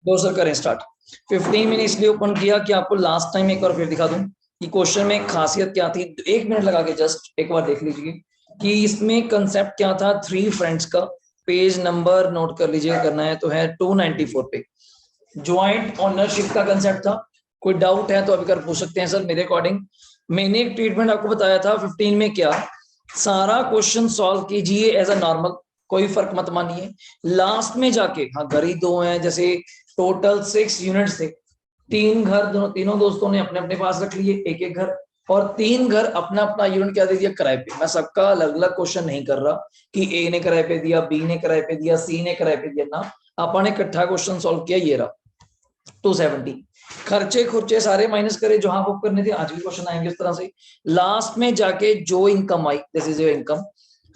दो सर करें स्टार्ट। 15 मैंने इसलिए ओपन किया कि आपको लास्ट टाइम एक बार फिर दिखा दूं कि क्वेश्चन में खासियत क्या थी। 1 मिनट लगा के जस्ट एक बार देख लीजिए कि इसमें कंसेप्ट क्या था। 3 फ्रेंड्स का पेज नंबर नोट कर लीजिए, करना है तो है 294 पे। ज्वाइंट ओनरशिप का कंसेप्ट था। कोई डाउट है तो अभी कर पूछ सकते हैं सर। मेरे अकॉर्डिंग मैंने एक ट्रीटमेंट आपको बताया था 15 में क्या, सारा क्वेश्चन सॉल्व कीजिए एज अ नॉर्मल, कोई फर्क मत मानिए। लास्ट में जाके हाँ घर ही 2 हैं, जैसे टोटल 6 यूनिट्स थे। 3 घर तीनों दोस्तों ने अपने अपने पास रख लिए, एक एक घर, और 3 घर अपना अपना यूनिट क्या दे दिया, किराए पे। मैं सबका अलग अलग क्वेश्चन नहीं कर रहा कि ए ने किराए पे दिया, बी ने किराए पे दिया, सी ने किराए पे दिया ना, अपन इकट्ठा क्वेश्चन सॉल्व किया। ये रहा 270। खर्चे खुर्चे सारे माइनस करे जो हाँ बुक करने थे, आज भी क्वेश्चन आएंगे इस तरह से। लास्ट में जाके जो income I, this is your income,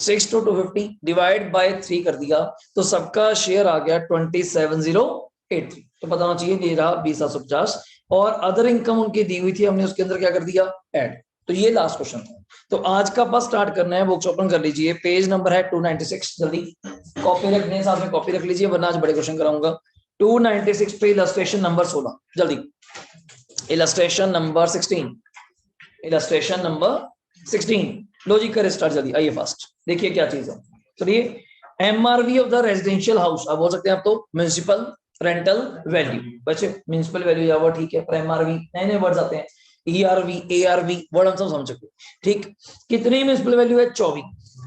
6 to 250 divide by 3 कर दिया तो सबका शेयर आ गया 27083। तो पता होना चाहिए ये रहा 20750। और अदर इनकम उनकी दी हुई थी, हमने उसके अंदर क्या कर दिया, ऐड। तो ये लास्ट क्वेश्चन था। तो आज का बस स्टार्ट करना है। बुक्स ओपन कर लीजिए, पेज नंबर है 296। जल्दी कॉपी रखने साथ में कॉपी रख लीजिए, वरना आज बड़े क्वेश्चन कराऊंगा। 296 पे इलस्ट्रेशन नंबर 16, जल्दी illustration number 16, illustration number 16। Logic कर स्टार्ट जल्दी, आइए फास्ट। देखिए क्या चीज है। चलिए, एमआरवी ऑफ द रेजिडेंशियल हाउस, आप बोल सकते हैं आप तो म्युनिसिपल रेंटल वैल्यू। वैसे म्युनिसिपल वैल्यू या वर्ड ठीक है, पर एमआरवी नए नए वर्ड्स आते हैं, ईआरवी एआरवी वर्ड हम सब समझ सकते हैं। ठीक, कितनी म्युनिसिपल वैल्यू है, 24।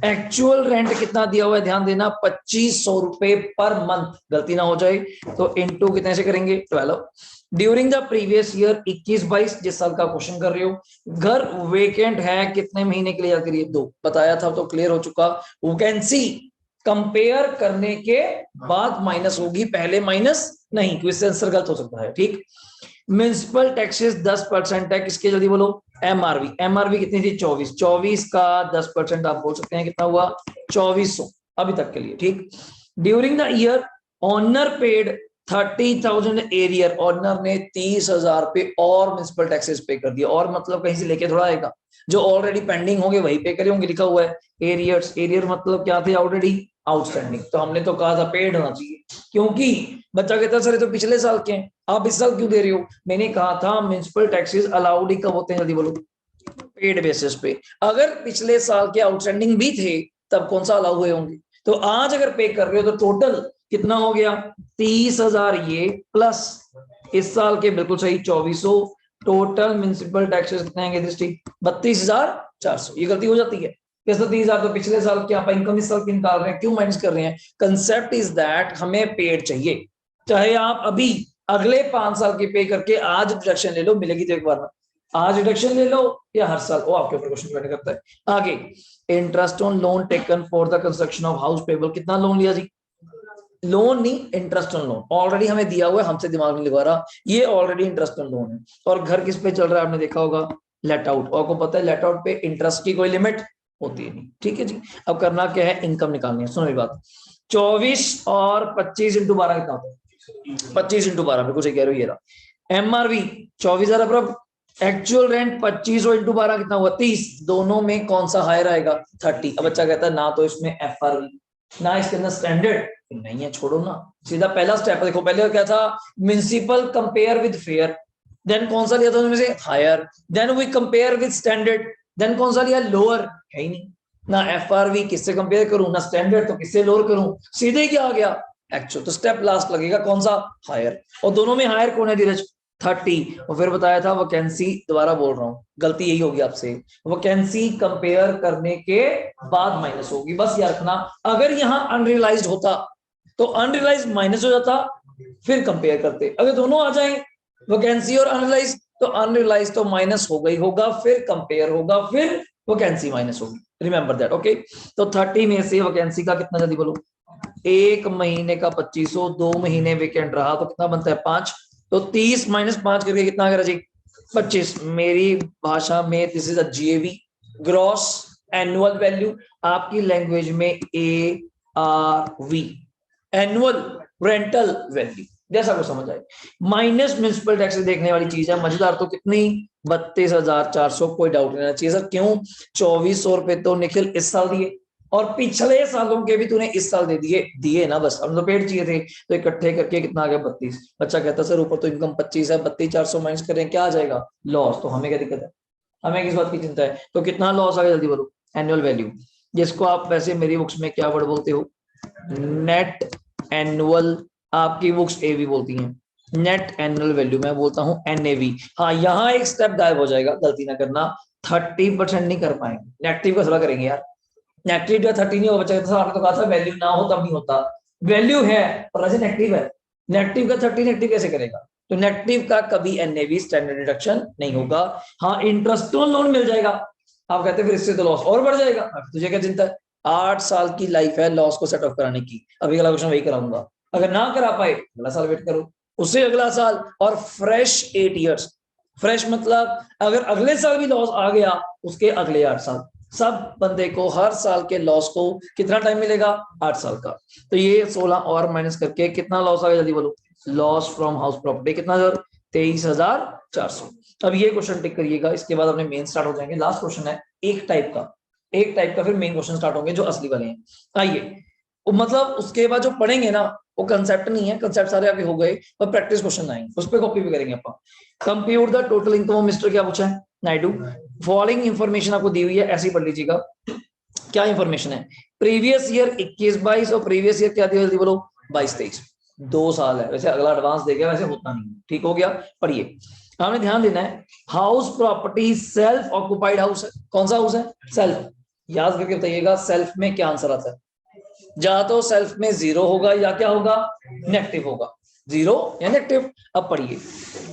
एक्चुअल रेंट कितना दिया हुआ है, ध्यान देना, 2500 रुपए पर मंथ, गलती ना हो जाए। तो इनटू कितने से करेंगे, 12। ड्यूरिंग द प्रीवियस ईयर 21-22, जिस साल का क्वेश्चन कर रहे हो। घर वेकेंट है कितने महीने के लिए, याद करिए 2, बताया था तो क्लियर हो चुका। वैकेंसी कंपेयर करने के बाद माइनस होगी, पहले माइनस नहीं, क्वेश्चन आंसर गलत हो सकता है। ठीक, म्युनिसिपल टैक्सेस 10% है, किसके, जल्दी बोलो, एमआरवी। एमआरवी कितनी थी, 24। 24 का 10% आप बोल सकते हैं कितना हुआ, 2400 अभी तक के लिए। ठीक, during the year owner paid 30,000 arrear, owner ने 30,000 पे और म्युनिसिपल टैक्सेस पे कर दिया। और मतलब कहीं से लेके थोड़ा आएगा, जो ऑलरेडी पेंडिंग होंगे वही पे करे होंगे, लिखा हुआ है एरियर्स। एरियर मतलब क्या थे, ऑलरेडी आउटस्टैंडिंग। तो हमने तो कहा था पेड होना चाहिए, क्योंकि बच्चा कहता सर ये तो पिछले साल के हैं, आप इस साल क्यों दे रहे हो। मैंने कहा था म्युनिसिपल टैक्सेस अलाउड ही कब होते हैं, जल्दी बोलो, पेड बेसिस पे। अगर पिछले साल के आउटस्टैंडिंग भी थे तब कौन सा अलाउ हुए होंगे। तो आज अगर पे कर रहे हो तो टोटल कितना हो गया, 30,000 ये प्लस इस साल के बिल्कुल सही 2400। टोटल म्युनिसिपल टैक्सेस कितने आएंगे दृष्टि, 32,400। ये गलती हो जाती है, कैसे 30,000 तो पिछले साल की आप इनकम इस साल की निकाल रहे हैं, क्यों माइनस कर रहे हैं। कंसेप्ट इज दैट हमें पेड चाहिए, चाहे आप अभी अगले 5 साल की पे करके आज डिडक्शन ले लो, मिलेगी तो एक बार, आज डिडक्शन ले लो या हर साल, वो आपके ऊपर क्वेश्चन डिपेंड करता है। आगे, interest on loan taken for the construction of house payable, कितना लोन लिया जी, लोन नहीं, इंटरेस्ट ऑन लोन ऑलरेडी हमें दिया हुआ है, हमसे दिमाग नहीं लगा रहा, ये ऑलरेडी इंटरेस्ट ऑन लोन है। और घर किस पे चल रहा है, आपने देखा होगा, लेट आउट। आपको पता है लेट आउट पे इंटरेस्ट की कोई लिमिट होती है नहीं। ठीक है जी, अब करना क्या है, इनकम निकालनी है। सुनो मेरी बात, 24 और 25 इंटू 12 कितना होता है, 25 इंटू 12, बिल्कुल सही कह रहे हो। ये रहा एमआरवी 24,000 अप्रॉक्स, एक्चुअल रेंट 2500 इंटू 12 कितना हुआ, 30। दोनों में कौन सा हायर आएगा, 30। अब बच्चा कहता है ना तो इसमें एफआरवी ना इसके अंदर स्टैंडर्ड नहीं है, छोड़ो ना, सीधा पहला स्टेप देखो। पहले क्या था, municipal compare with fair, then कौन सा लिया था उनमें से, higher, then we compare with standard, then कौन सा लिया, लोअर। है ही नहीं ना, एफआरवी किससे कंपेयर करूं, ना स्टैंडर्ड तो किससे लोअर करूं, सीधे क्या आ गया, एक्चुअल। तो स्टेप लास्ट लगेगा कौन सा, हायर। और दोनों में हायर कौन है धीरज, 30। और फिर बताया था वैकेंसी, दोबारा बोल रहा हूं गलती यही होगी आपसे, वैकेंसी कंपेयर करने के बाद माइनस होगी, बस याद रखना। अगर यहां अनरियलाइज्ड होता तो अनरियलाइज्ड माइनस हो जाता, फिर कंपेयर करते। अगर दोनों आ जाए वैकेंसी और अनरियलाइज्ड, तो अनरियलाइज्ड तो माइनस होगा ही होगा, फिर कंपेयर होगा, फिर वैकेंसी माइनस होगी, रिमेंबर दैट। ओके, तो 30 में से वैकेंसी का कितना, जल्दी बोलो, एक महीने का 2500, 2 महीने वेकेंट रहा तो कितना बनता है, 5। तो 30 माइनस 5 करके कितना आ गया जी, 25। मेरी भाषा में this is a GAV, gross annual value, आपकी लैंग्वेज में एआरवी, एनुअल रेंटल वैल्यू, जैसा को समझ आए। माइनस म्युनिसिपल टैक्स देखने वाली चीज है, मजेदार। तो कितनी, 32,400, कोई डाउट नहीं चाहिए सर, क्यों, 2400 रुपए तो निखिल इस साल दिए और पिछले सालों के भी तूने इस साल दे दिए ना, बस हम तो पेड चाहिए थे, तो इकट्ठे करके कितना आ गया 32। बच्चा कहता सर ऊपर तो इनकम 25 है, 32,400 माइनस करें क्या आ जाएगा, लॉस। तो हमें क्या दिक्कत है, हमें किस बात की चिंता है। तो कितना लॉस आ गया जल्दी बोलो, एनुअल वैल्यू, जिसको आप वैसे मेरी बुक्स में क्या वर्ड बोलते हो, नेट एनुअल, आपकी बुक्स ए भी बोलती हैं नेट एनुअल वैल्यू, मैं बोलता हूं एनएवी। हाँ यहाँ एक स्टेप गायब हो जाएगा, गलती ना करना, 30% नहीं कर पाएंगे, नेगेटिव का थोड़ा करेंगे यार, नेगेटिव 30 नहीं हो बचा, तो आपने तो कहा था वैल्यू ना हो तब नहीं होता, वैल्यू है पर ऐसे नेगेटिव है, नेगेटिव का 30 नेगेटिव कैसे करेगा, तो नेगेटिव का कभी एनएवी स्टैंडर्ड डिडक्शन नहीं होगा। हाँ इंटरेस्ट ऑन लोन मिल जाएगा, आप कहते हैं फिर इससे तो लॉस और बढ़ जाएगा, तुझे क्या चिंता है, 8 साल की लाइफ है लॉस को सेट ऑफ कराने की, अभी अगला क्वेश्चन वही कराऊंगा, अगर ना करा पाए अगला साल वेट करो, उससे अगला साल, और फ्रेश 8 इयर्स, फ्रेश मतलब अगर अगले साल भी लॉस आ गया उसके अगले 8 साल, सब बंदे को हर साल के लॉस को कितना टाइम मिलेगा, 8 साल का। तो ये 16 और माइनस करके कितना लॉस आ गया जल्दी बोलो, लॉस फ्रॉम हाउस प्रॉपर्टी कितना सर, 23,400। अब ये क्वेश्चन टिक करिएगा, इसके बाद अपने मेन स्टार्ट हो जाएंगे, लास्ट क्वेश्चन है एक टाइप का, फिर मेन क्वेश्चन स्टार्ट होंगे जो असली वाले हैं। आइए, मतलब उसके बाद जो पढ़ेंगे ना वो कंसेप्ट नहीं है, कंसेप्ट सारे आपके हो गए, और प्रैक्टिस क्वेश्चन आएंगे, उस पर कॉपी भी करेंगे अपन। Compute the total income, mister क्या पूछा है नायडू, फॉलोइंग इंफॉर्मेशन आपको दी हुई है, ऐसे ही पढ़ लीजिएगा। क्या इंफॉर्मेशन है, प्रीवियस ईयर 21-22 और प्रीवियस ईयर क्या दिया जल्दी बोलो, 22-23, 2 साल है, वैसे अगला एडवांस देगा, वैसे होता नहीं, ठीक हो गया। पढ़िए, हमने ध्यान देना है, house property self occupied house है, कौन सा हाउस है, सेल्फ, याद करके बताइएगा सेल्फ में क्या आंसर आता है, या तो सेल्फ में 0 होगा या क्या होगा, नेगेटिव होगा, 0 या नेगेटिव। अब पढ़िए,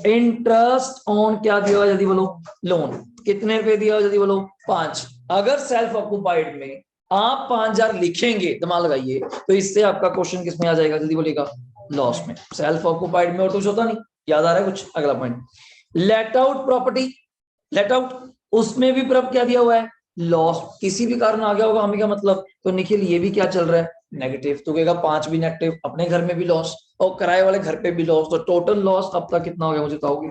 इंटरेस्ट ऑन क्या दिया हुआ जल्दी बोलो, लोन, कितने रुपए दिया हुआ जल्दी बोलो, 5। अगर सेल्फ ऑक्युपाइड में आप 5,000 लिखेंगे, दिमाग लगाइए, तो इससे आपका क्वेश्चन किसमें आ जाएगा जल्दी बोलेगा, लॉस में, सेल्फ ऑक्युपाइड में और तो कुछ होता नहीं, याद आ रहा है कुछ, अगला point, let out property, let out, उसमें भी प्रॉप क्या दिया हुआ है, लॉस, किसी भी कारण आ गया होगा, हमें क्या मतलब, तो निखिल ये भी क्या चल रहा है, नेगेटिव, तो कहेगा 5 भी नेगेटिव, अपने घर में भी लॉस और किराए वाले घर पे भी लॉस, तो टोटल लॉस अब तक कितना हो गया मुझे बताओगे,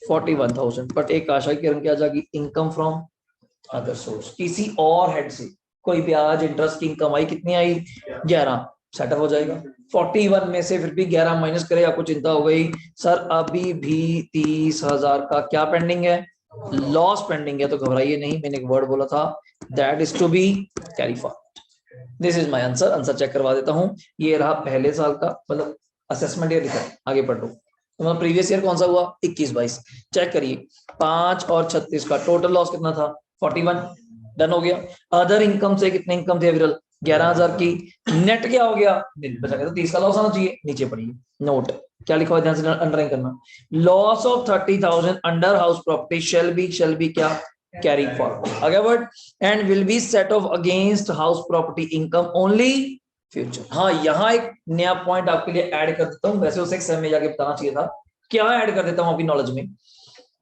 41,000। बट एक आशा की किरण क्या जाएगी, इनकम फ्रॉम अदर सोर्स, किसी और हेड से कोई ब्याज इंटरेस्ट की इनकम आई, कितनी आई, 11, सेटअप हो जाएगा। 41 में से फिर भी 11 माइनस करे, आपको चिंता हो गई सर अभी भी 30,000 का क्या पेंडिंग है, लॉस पेंडिंग है, तो घबराइए नहीं, मैंने एक वर्ड बोला था, that is to be carry forward. This is my answer, answer check करवा देता हूं, ये रहा पहले साल का, मतलब असेसमेंट ईयर लिखा है, आगे पढ़ लो, तो प्रीवियस ईयर कौन सा हुआ, 21-22, चेक करिए, 5 और 36 का टोटल लॉस कितना था, 41, डन हो गया। अदर इनकम से कितने इनकम थे विरल, 11,000 की, नेट क्या हो गया, बचा गया, तो 30 का लॉस आना चाहिए, नीचे पढ़िए नोट क्या लिखा हुआ, ध्यान से अंडरलाइन करना, loss of 30,000 under house property shall be क्या, कैरी फॉरवर्ड, आगे word, and will be set of against house property income only future. हाँ यहाँ एक नया पॉइंट आपके लिए ऐड कर देता हूँ, वैसे उसे एक में जाके बताना चाहिए था, क्या ऐड कर देता हूँ आपकी नॉलेज में।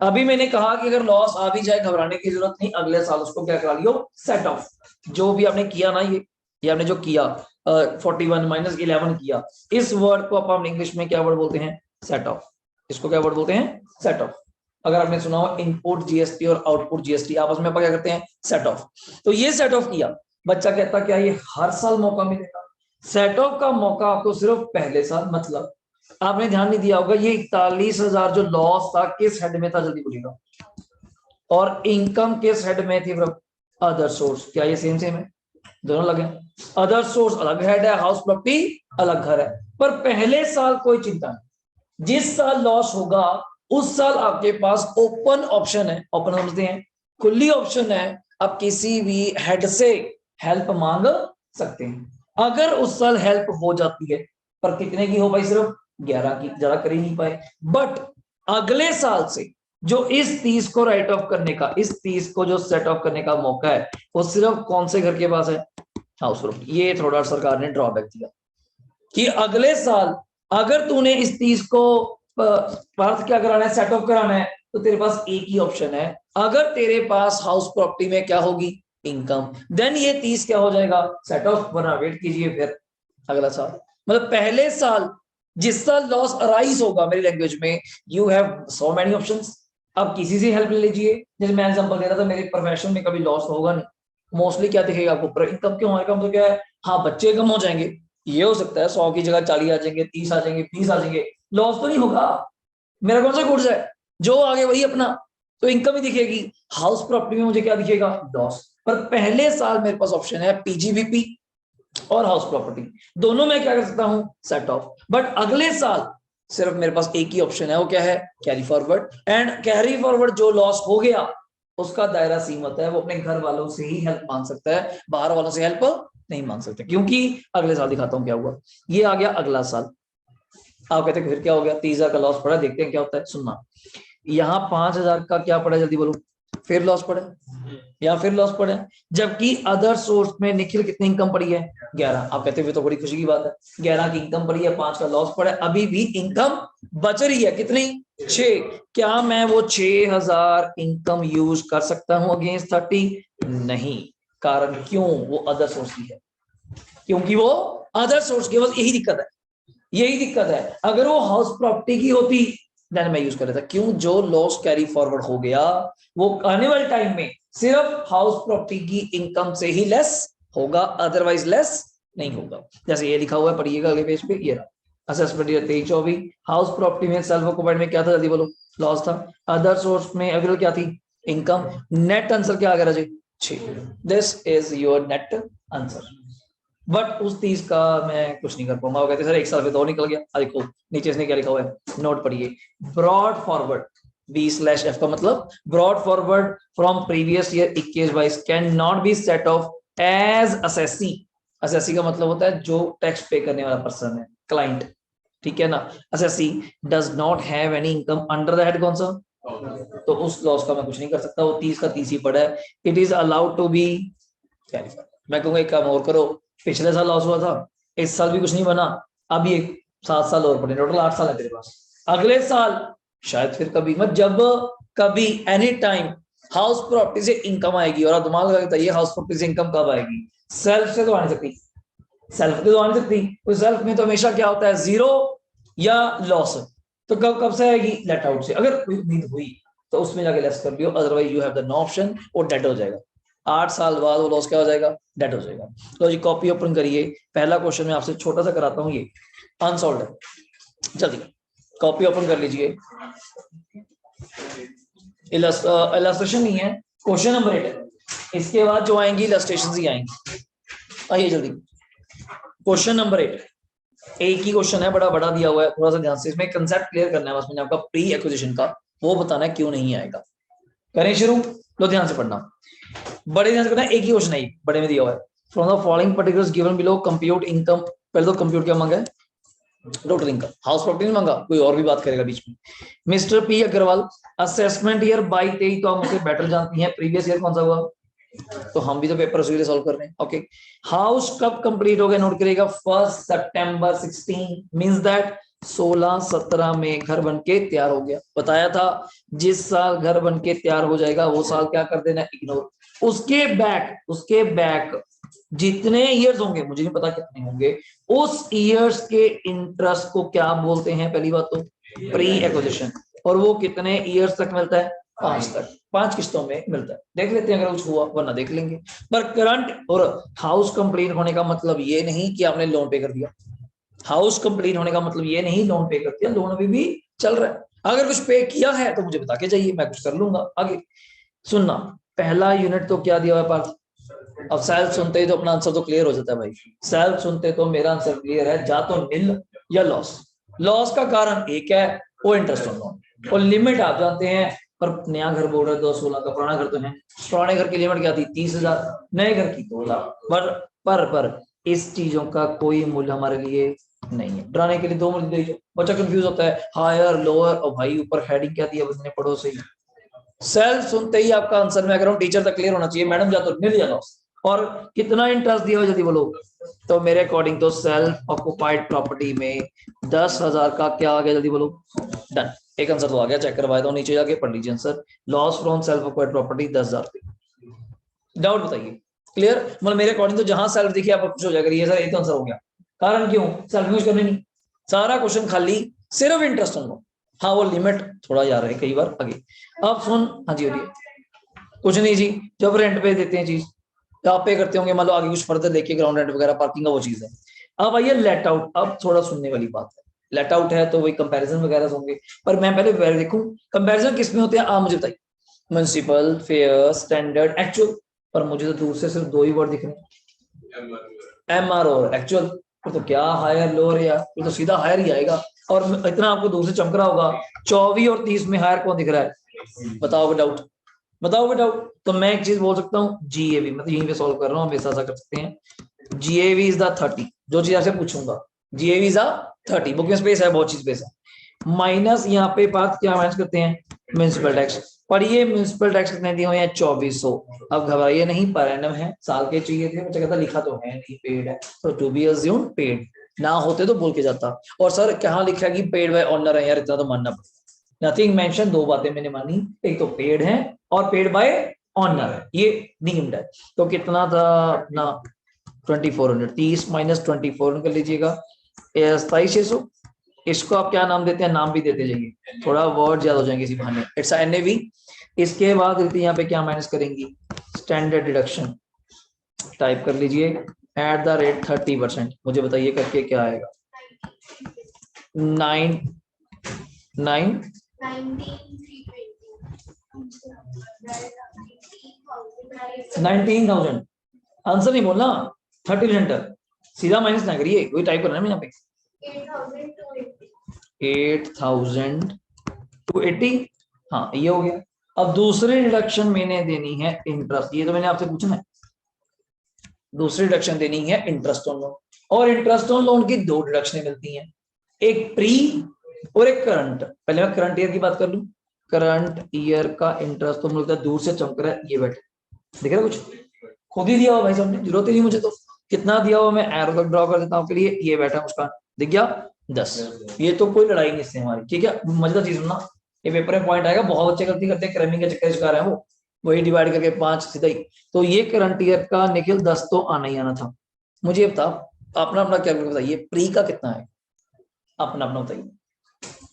अभी मैंने कहा कि अगर लॉस आ भी जाए घबराने की जरूरत नहीं, अगले साल उसको क्या करा लियो, सेट ऑफ, जो भी आपने किया ना, ये आपने जो किया 41 माइनस 11 किया, इस वर्ड को आप इंग्लिश में क्या वर्ड बोलते हैं, सेट ऑफ, इसको क्या वर्ड बोलते हैं, सेट ऑफ। अगर आपने सुना हो इनपुट जीएसटी और आउटपुट जीएसटी, आपस में क्या करते हैं, सेट ऑफ, तो ये सेट ऑफ किया, बच्चा कहता क्या ये हर साल मौका मिलेगा, सेट ऑफ का मौका आपको सिर्फ पहले साल, मतलब आपने ध्यान नहीं दिया होगा, ये 41,000 जो लॉस था किस हेड में था जल्दी बोलिएगा, और इनकम किस हेड में थी, अदर सोर्स, क्या ये सेम है, दोनों लगे, अदर सोर्स अलग हेड है, हाउस प्रॉपर्टी अलग घर है, पर पहले साल कोई चिंता नहीं, जिस साल लॉस होगा उस साल आपके पास ओपन ऑप्शन है, ओपन समझते हैं, खुली ऑप्शन है, आप किसी भी हेड से हेल्प मांग सकते हैं, अगर उस साल हेल्प हो जाती है, पर कितने की हो भाई, सिर्फ 11 की, जरा कर ही नहीं पाए, बट अगले साल से जो इस 30 को राइट ऑफ करने का, इस 30 को जो सेट ऑफ करने का मौका है, वो सिर्फ कौन से घर के पास है, हाउस प्रॉपर्टी। ये थोड़ा सरकार ने ड्रॉबैक दिया कि अगले साल अगर तूने इस 30 को पार्थ क्या कराना है, सेट ऑफ कराना है, तो तेरे पास एक ही ऑप्शन है, अगर तेरे पास हाउस प्रॉपर्टी में क्या होगी, इनकम, देन ये 30 क्या हो जाएगा, सेट ऑफ, वरना वेट कीजिए फिर अगला साल, मतलब पहले साल जिस साल लॉस अराइज होगा, मेरी लैंग्वेज में, you have so many options, अब किसी से हेल्प ले लीजिए, जैसे मैं एग्जांपल दे रहा था, मेरे प्रोफेशन में कभी लॉस होगा नहीं, मोस्टली क्या दिखेगा आपको, पर इनकम क्यों आएगा, मतलब क्या है, हाँ बच्चे कम हो जाएंगे, ये हो सकता है 100 की जगह 40 आ जाएंगे, 30 आ जाएंगे, 20 आ जाएंगे, लॉस तो नहीं होगा, मेरा कौन सा कोर्स है, जो आगे वही अपना, तो इनकम ही दिखेगी। हाउस प्रॉपर्टी में मुझे क्या दिखेगा, लॉस। पर पहले साल मेरे पास ऑप्शन है पीजीबीपी और हाउस प्रॉपर्टी, दोनों में क्या कर सकता हूं, सेट ऑफ। बट अगले साल सिर्फ मेरे पास एक ही ऑप्शन है, वो क्या है, carry forward. And carry forward जो लॉस हो गया उसका दायरा सीमित है, वो अपने घर वालों से ही हेल्प मांग सकता है, बाहर वालों से हेल्प नहीं मांग सकते, क्योंकि अगले साल दिखाता हूं क्या हुआ। ये आ गया अगला साल, आप कहते हैं फिर क्या हो गया, 30,000 का लॉस पड़ा, देखते हैं क्या होता है। सुनना, यहाँ 5,000 का क्या पड़ा, जल्दी बोलो, फिर लॉस पड़ा, या फिर लॉस पड़ा, जबकि अदर सोर्स में निखिल कितनी इनकम पड़ी है, 11। आप कहते हुए तो बड़ी खुशी की बात है, 11 की इनकम पड़ी है, 5 का लॉस पड़ा है, अभी भी इनकम बच रही है, कितनी, 6। क्या मैं वो 6,000 इनकम यूज कर सकता हूं अगेंस्ट 30? नहीं। कारण क्यों, वो अदर सोर्स की है, क्योंकि वो अदर सोर्स की, बस यही दिक्कत है, यही दिक्कत है। अगर वो हाउस प्रॉपर्टी की होती देन मैं यूज कर लेता, क्यों, जो लॉस कैरी फॉरवर्ड हो गया वो आने वाले टाइम में सिर्फ हाउस प्रॉपर्टी की इनकम से ही लेस होगा, अदरवाइज लेस नहीं होगा। जैसे ये लिखा हुआ है, पढ़िएगा अगले पेज पे, ये असेसमेंट ईयर 23-24, हाउस प्रॉपर्टी में सेल्फ ऑक्युपाइड में क्या था, जल्दी बोलो, लॉस था। अदर सोर्स में अवेलेबल क्या थी, इनकम। नेट आंसर क्या आ गया राजे, 6। This is your net answer. But उस 30 का मैं कुछ नहीं कर पाऊंगा, वो कहते सर एक साल में तो निकल गया। देखो नीचे इसने क्या लिखा हुआ है, नोट पढ़िए, ब्रॉड फॉरवर्ड B/F का मतलब brought forward from previous year 21-22 can not be set off as assessee. Assessee का मतलब होता है जो टैक्स पे करने वाला पर्सन है, क्लाइंट, ठीक है ना। Assessee does not have any income under the head कौन सा, तो उस लॉस का मैं कुछ नहीं कर सकता, वो 30 का 30 ही पड़ा है। It is allowed to be, मैं कहूंगा एक काम और करो, पिछले साल लॉस हुआ था, इस साल भी कुछ नहीं बना, अब ये 7 साल और पड़े, टोटल 8 साल है तेरे पास, अगले साल शायद फिर कभी, मत जब कभी एनी टाइम हाउस प्रॉपर्टी से इनकम आएगी, और आप दिमाग लगा बताइए हाउस प्रॉपर्टी से इनकम कब आएगी, सेल्फ से तो आ नहीं सकती, सेल्फ से तो आ नहीं सकती, तो सेल्फ में तो हमेशा क्या होता है, जीरो या लॉस। तो कब कब से आएगी, लेट आउट से, अगर कोई उम्मीद हुई तो उसमें जाके लेस कर लियो, otherwise you have the no option, और डेड हो जाएगा। 8 साल बाद वो लॉस क्या हो जाएगा, डेड हो जाएगा। तो जी कॉपी ओपन करिए, पहला क्वेश्चन मैं आपसे छोटा सा कराता हूँ, ये अनसॉल्व्ड है, जल्दी कॉपी ओपन कर लीजिए। इलस्ट्रेशन नहीं है, क्वेश्चन नंबर 8 है, इसके बाद जो आएंगी इलस्ट्रेशन ही आएंगी। आइए जल्दी, क्वेश्चन नंबर 8, एक ही क्वेश्चन है, बड़ा बड़ा दिया हुआ है, थोड़ा सा ध्यान से इसमें कंसेप्ट क्लियर करना है बस मैंने आपका, प्री एक्विजिशन का, वो बताना है क्यों नहीं आएगा। करें शुरू, लो ध्यान से पढ़ना, बड़े ध्यान से पढ़ना, एक ही क्वेश्चन है, बड़े में दिया हुआ है, from the following particulars given below compute income. पहले तो कंप्यूट क्या मांगा है, टोटल इनकम, हाउस प्रॉपर्टी नहीं मांगा, कोई और भी बात करेगा बीच में। Mister P Agarwal, assessment year 22-23 तो आप मुझे बेटर जानती हैं, प्रीवियस ईयर कौन सा हुआ, तो हम भी तो पेपर उसी सॉल्व कर रहे हैं। ओके, हाउस कब कंप्लीट हो गया, नोट करिएगा, 1 सितंबर 16, मींस दैट 16-17 में घर बन के तैयार हो गया। बताया था जिस साल घर बन के तैयार हो जाएगा वो साल क्या कर देना, इग्नोर। उसके बैक जितने इयर्स होंगे, मुझे नहीं पता कितने होंगे, उस इयर्स के इंटरेस्ट को क्या बोलते हैं, पहली बात तो प्री एक्विजिशन, और वो कितने इयर्स तक मिलता है, 5 तक, 5 किस्तों में मिलता है। देख लेते हैं अगर कुछ हुआ, वरना देख लेंगे। पर करंट और हाउस कंप्लीट होने का मतलब ये नहीं कि आपने लोन पे कर दिया, हाउस कंप्लीट होने का मतलब ये नहीं लोन पे कर दिया, लोन अभी भी चल रहा है। अगर कुछ पे किया है तो मुझे बता के जाइए, मैं कुछ कर लूंगा आगे। सुनना, पहला यूनिट तो क्या दिया हुआ है पार्थ, अब सेल्फ सुनते ही तो अपना आंसर तो क्लियर हो जाता है भाई, सेल्फ सुनते तो मेरा आंसर क्लियर है, जा तो नील या लॉस। लॉस का कारण एक है, वो इंटरेस्ट ऑन लोन, और लिमिट आप जानते हैं, पर नया घर बोल रहे 216 का, पुराना घर तो है, पुराने घर की लिमिट क्या थी, 30,000, नए घर की 2 लाख। पर इस चीजों का कोई मूल्य हमारे लिए नहीं है, डराने के लिए 2 मूल्य दीजिए, बच्चा कंफ्यूज होता है, हायर लोअर, और भाई ऊपर हेडिंग क्या दिया बंदे, पढ़ो सही। सेल्फ सुनते ही आपका आंसर, मैं कह रहा हूं टीचर तक क्लियर होना चाहिए, मैडम जा तो मिल जाता, और कितना इंटरेस्ट दिया हो जल्दी बोलो। तो मेरे अकॉर्डिंग तो सेल्फ ऑक्युपाइड प्रॉपर्टी में 10,000 का क्या आ गया, जल्दी बोलो, डन, एक आंसर तो आ गया, चेक करवाया, तो नीचे जाके पढ़ लीजिए answer, loss from self occupied property 10,000। Doubt बताइए, क्लियर, मतलब मेरे अकॉर्डिंग तो जहां सेल्फ दिखे आप खुश हो जाएगा, ये सर एक तो आंसर हो गया, कारण क्यों, सेल्फ यूज करने नहीं, सारा क्वेश्चन खाली सिर्फ इंटरेस्ट ऑन लो, हाँ वो लिमिट थोड़ा जा रहा है कई बार आगे। अब सुन, हाँ जी बोलिए, कुछ नहीं जी, जब रेंट पे देते हैं चीज तो आप पे करते होंगे, मान लो आगे कुछ फर्दर लेके ग्राउंड रेंट वगैरह पार्किंग का वो चीज है। अब आइए लेट आउट, अब थोड़ा सुनने वाली बात है। लेट आउट है तो वही कंपैरिजन वगैरह होंगे, पर मैं पहले देखूं कंपैरिजन किस में होते हैं, आप मुझे बताइए। Municipal, fair, standard, actual. पर मुझे तो दूर से सिर्फ 2 ही वर्ड दिख रहे हैं, एमआर और एक्चुअल। तो क्या हायर लोअर यार, तो सीधा हायर ही आएगा। और इतना आपको दूर से चमक रहा होगा, 24 और 30 में हायर कौन दिख रहा है, बताओ विदाउट, बताओ विदाउट। तो मैं एक चीज बोल सकता हूँ, जीएवी, मतलब यहीं पे सॉल्व कर रहा हूँ, हमेशा ऐसा कर सकते हैं। जीएवी इज द 30, जो चीज आपसे पूछूंगा, जीएवी इज द 30, बुक में स्पेस है, बहुत चीज स्पेस है। माइनस यहाँ पे बात क्या माइनस करते हैं, म्युनिसिपल टैक्स। पर ये म्युनिसिपल टैक्स कितने दिए हुए हैं, 2400। अब घबराइए नहीं, पर एनम है, साल के चाहिए थे, मुझे कहता लिखा तो है नहीं, पेड है, तो टू बी अज्यूम्ड पेड, ना होते तो बोल के जाता। और सर कहाँ लिखा कि पेड बाय ऑनर है, यार इतना तो मानना पड़ेगा। नथिंग मेंशन, 2 बातें मैंने मानी, एक तो पेड है और पेड बाय ऑनर है, ये डीम्ड है। तो कितना था अपना 2400, 30 माइनस 24 कर लीजिएगा, 27,600। इसको आप क्या नाम देते हैं, नाम भी देते जाइए, थोड़ा वर्ड ज्यादा हो जाएंगे इसी बहाने, इट्स एनएवी। इसके बाद यहाँ पे क्या माइनस करेंगी, स्टैंडर्ड डिडक्शन टाइप कर लीजिए एट द रेट 30%। मुझे बताइए करके क्या आएगा, 19,000। आंसर नहीं बोलना, 30%, सीधा माइनस ना करिए, वही टाइप करना है यहाँ पे, 8,280। हाँ ये हो गया। अब दूसरी डिडक्शन मैंने देनी है इंटरेस्ट, ये तो मैंने आपसे पूछा है, दूसरी डिडक्शन देनी है इंटरेस्ट ऑन लोन। और इंटरेस्ट ऑन लोन की 2 डिडक्शनें मिलती हैं, एक प्री और एक करंट। पहले मैं करंट ईयर की बात कर लूं, करंट ईयर का इंटरेस्ट तो मुझे दूर से चमक रहा है, ये बैठे दिख रहा है कुछ, खुद ही दिया हुआ भाई साहब ने, जरूरत ही नहीं मुझे, तो कितना दिया हुआ मैं एरो तक ड्रॉ कर देता हूँ के लिए, ये बैठा उसका दिख गया 10। ये तो कोई लड़ाई नहीं इससे हमारी, ठीक है। मजेदार चीज सुनना, ये पेपर में पॉइंट आएगा, बहुत बच्चे गलती करते हैं, क्रैमिंग के चक्कर शिकार है वो, वही डिवाइड करके 5 सीधा ही। तो ये करंट ईयर का निखिल 10 तो आना ही आना था। मुझे बता, अपना अपना कैलकुलेट बताइए, प्री का कितना है, अपना अपना बताइए,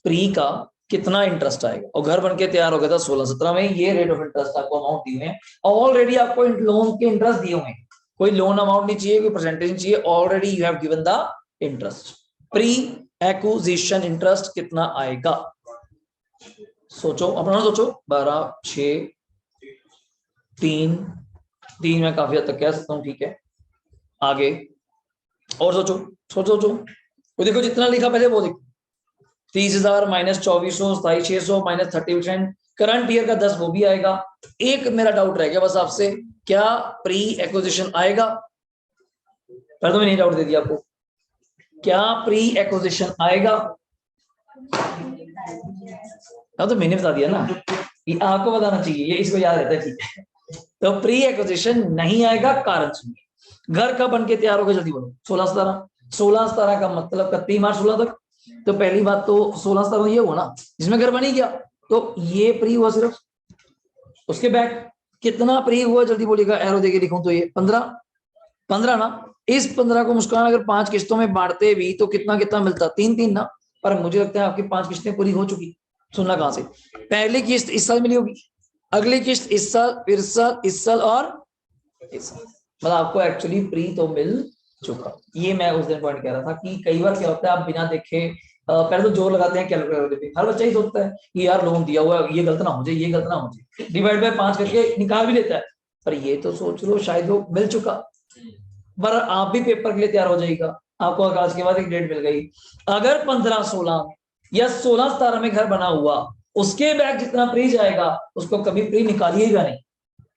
प्री का कितना इंटरेस्ट आएगा। और घर बन के तैयार हो गया था 16-17 में, ये रेट ऑफ इंटरेस्ट आपको अमाउंट दिए हैं ऑलरेडी, आपको लोन के इंटरेस्ट दिए हुए हैं, कोई लोन अमाउंट नहीं चाहिए, कोई परसेंटेज नहीं चाहिए, already you have given the interest. Pre acquisition interest कितना आएगा, सोचो अपना सोचो, 12, 6, 3, 3 में काफी हद तक कह सकता हूँ, ठीक है। आगे और सोचो, सोचो वो देखो जितना लिखा पहले वो देखो, 30,000 माइनस 2400, 27,600 माइनस 30%, करंट ईयर का 10 वो भी आएगा। एक मेरा डाउट रह गया बस आपसे, क्या प्री एक्विजिशन आएगा, पहले तो मैंने डाउट दे दिया आपको, क्या प्री एक्विजिशन आएगा, तो मैंने बता दिया ना, ये आपको बताना चाहिए, ये इसको याद रहता है, ठीक है। तो प्री एक्विजिशन नहीं आएगा, कारण सुनिए, घर का बन के तैयार हो गया, जल्दी बोलो, 16-17 का मतलब 31 मार्च 16 तक। तो पहली बात तो 16-17 ये हुआ ना जिसमें घर बन ही गया, तो ये प्री हुआ सिर्फ, उसके बैक कितना प्री हुआ जल्दी बोलिएगा, एरो देके लिखूं तो ये 15 ना। इस 15 को मुस्कान अगर 5 किस्तों में बांटते भी तो कितना कितना मिलता, 3-3 ना। पर मुझे लगता है आपकी 5 किस्तें पूरी हो चुकी, सुनना कहां से, पहली किस्त इस साल मिली होगी, अगली किस्त इस साल, फिर साल, इस साल और इस साल, मतलब आपको एक्चुअली प्री तो मिल चुका। ये मैं उस दिन पॉइंट कह रहा था कि कई बार क्या होता है, आप बिना देखे पहले तो जोर लगाते हैं कैलकुलेटर पे, हर बच्चा ही सोचता है कि यार लोन दिया हुआ है, ये गलत ना हो जाए, ये गलत ना हो जाए, डिवाइड बाय 5 करके निकाल भी लेता है। पर ये तो सोच लो शायद वो मिल चुका, पर आप भी पेपर के लिए तैयार हो जाएगा, आपको आज के बाद एक डेट मिल गई, अगर 15-16 या 16-17 में घर बना हुआ, उसके बैक जितना प्री जाएगा उसको कभी प्री निकालिएगा नहीं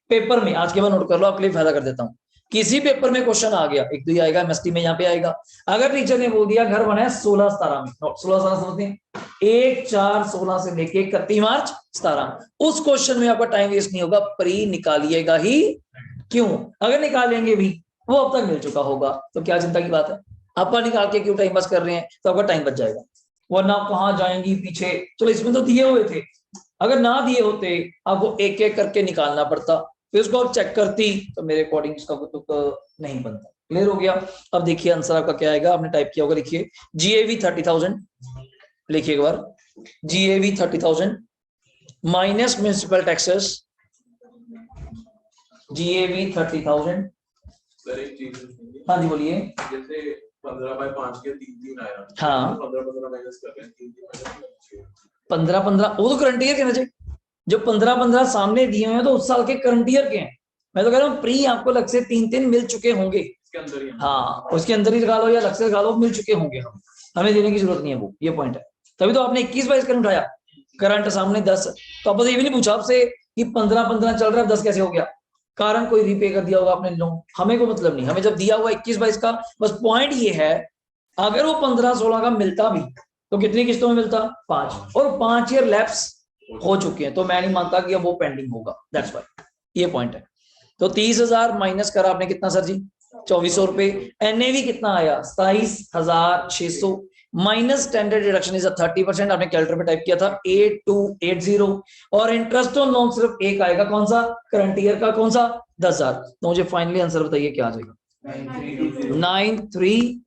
पेपर में। आज के बाद नोट कर लो, आपके लिए फायदा कर देता हूँ, किसी पेपर में क्वेश्चन आ गया, एक तो ये आएगा एमएसटी में, यहाँ पे आएगा, अगर टीचर ने बोल दिया घर बना है 16-17 में, 16-17 समझते हैं, 1-4-16 से लेके 31 मार्च 17, उस क्वेश्चन में आपका टाइम वेस्ट नहीं होगा, प्री निकालिएगा ही क्यों, अगर निकालेंगे भी वो अब तक मिल चुका होगा, तो क्या चिंता की बात है, आप निकाल के क्यों टाइम पास कर रहे हैं, तो आपका टाइम बच जाएगा, वरना कहाँ जाएंगी पीछे। चलो इसमें तो दिए हुए थे, अगर ना दिए होते आपको एक एक करके निकालना पड़ता, फिर उसको आप चेक करती, तो मेरे अकॉर्डिंग इसका तो नहीं बनता। क्लियर हो गया। अब देखिए आंसर आपका क्या आएगा, आपने टाइप किया होगा, लिखिए जीएवी 30,000, लिखिए एक बार, GAV 30,000 minus municipal taxes, GAV 30,000 sir एक चीज पूछनी हाँ जी बोलिए। जैसे 15/5 के 3 आया, हाँ 15 माइनस कर रहे हैं, 3 15 वो तो करंट ईयर कहना चाहिए। जो 15 सामने दिए हुए हैं तो उस साल के करंट ईयर के हैं। मैं तो कह रहा हूँ प्री आपको अलग से 3 मिल चुके होंगे। इसके अंदर ही हाँ उसके अंदर ही लगा लो या अलग से लगा लो, मिल चुके होंगे, हमें देने की जरूरत नहीं है, वो ये पॉइंट है। तभी तो आपने 21/22 करंट उठाया, करंट सामने 10। तो अब ये भी नहीं पूछा आपसे कि 15 चल रहा है 10 कैसे हो गया, कारण कोई रीपे कर दिया होगा आपने लोन, हमें कोई मतलब नहीं। हमें जब दिया हुआ 21/22 का, बस पॉइंट ये है अगर वो 15-16 का मिलता भी तो कितनी किस्तों में मिलता, 5, और 5 ईयर लैप्स हो चुके हैं, तो मैं नहीं मानता कि अब वो पेंडिंग होगा, दैट्स व्हाई ये पॉइंट है। तो 30,000 माइनस करा आपने कितना सर जी, 2400 रुपए। एनएवी कितना आया, 27,600 माइनस स्टैंडर्ड डिडक्शन इज 30%, आपने कैलकुलेटर पे टाइप किया था 8280, और इंटरेस्ट ऑन लोन सिर्फ एक आएगा, कौन सा, करंट ईयर का, कौन सा, 10,000। तो मुझे फाइनली आंसर बताइए क्या आ जाएगा, 93,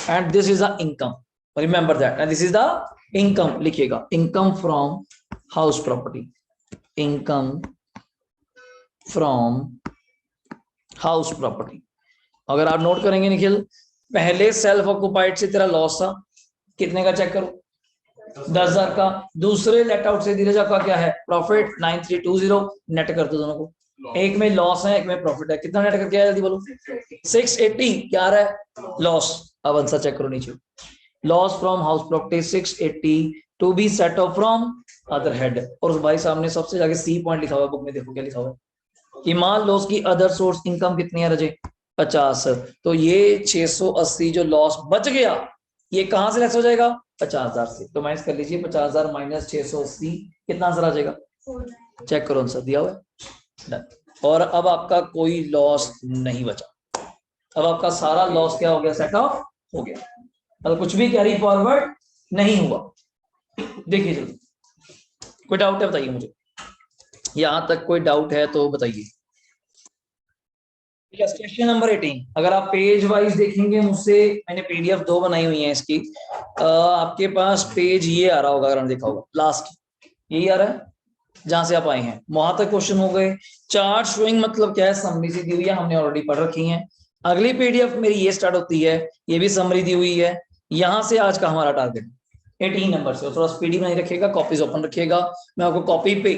and this is the income, remember that, and this is the income, लिखिएगा income from house property, income from house property. अगर आप नोट करेंगे निखिल, पहले सेल्फ ऑक्युपाइड से तेरा लॉस था कितने का, चेक करो 10,000 का। दूसरे लेट आउट से धीरज आपका क्या है, प्रॉफिट 9320, नेट कर दो दोनों को, एक में लॉस है एक में प्रॉफिट है, कितना नेट करके आया जल्दी बोलो, 680, क्या आ रहा है, लॉस। अब आंसर चेक करो नीचे, loss from house property 680 to be set off from other head. और उस भाई साहब ने सबसे जाके सी पॉइंट लिखा हुआ है, बुक में देखो क्या लिखा हुआ है कि मान लो उसकी अदर सोर्स इनकम कितनी है रजे, 50। तो ये 680 जो लॉस बच गया ये कहां से लेस हो जाएगा, 50,000 से। तो माइनस कर लीजिए 50,000 माइनस 680, कितना आंसर आ जाएगा, चेक करो आंसर दिया हुआ है, डन। और अब आपका कोई लॉस नहीं बचा, अब आपका सारा लॉस क्या हो गया, सेट ऑफ हो गया, मतलब कुछ भी कैरी फॉरवर्ड नहीं हुआ। देखिए जल्दी, कोई डाउट है बताइए मुझे, यहां तक कोई डाउट है तो बताइए। क्वेश्चन नंबर 18, अगर आप पेज वाइज देखेंगे मुझसे, मैंने पीडीएफ 2 बनाई हुई है इसकी, आपके पास पेज ये आ रहा होगा, अगर देखा होगा लास्ट यही आ रहा है जहां से आप आए हैं, वहां तक क्वेश्चन हो गए। चार्ट शोइंग मतलब क्या है, समरी सी दी हुई है, हमने ऑलरेडी पढ़ रखी है। अगली पीडीएफ मेरी ये स्टार्ट होती है, ये भी समरी दी हुई है। यहां से आज का हमारा टारगेट 18 नंबर से, थोड़ा स्पीडी नहीं रखिएगा, कॉपीज ओपन रखिएगा, मैं आपको कॉपी पे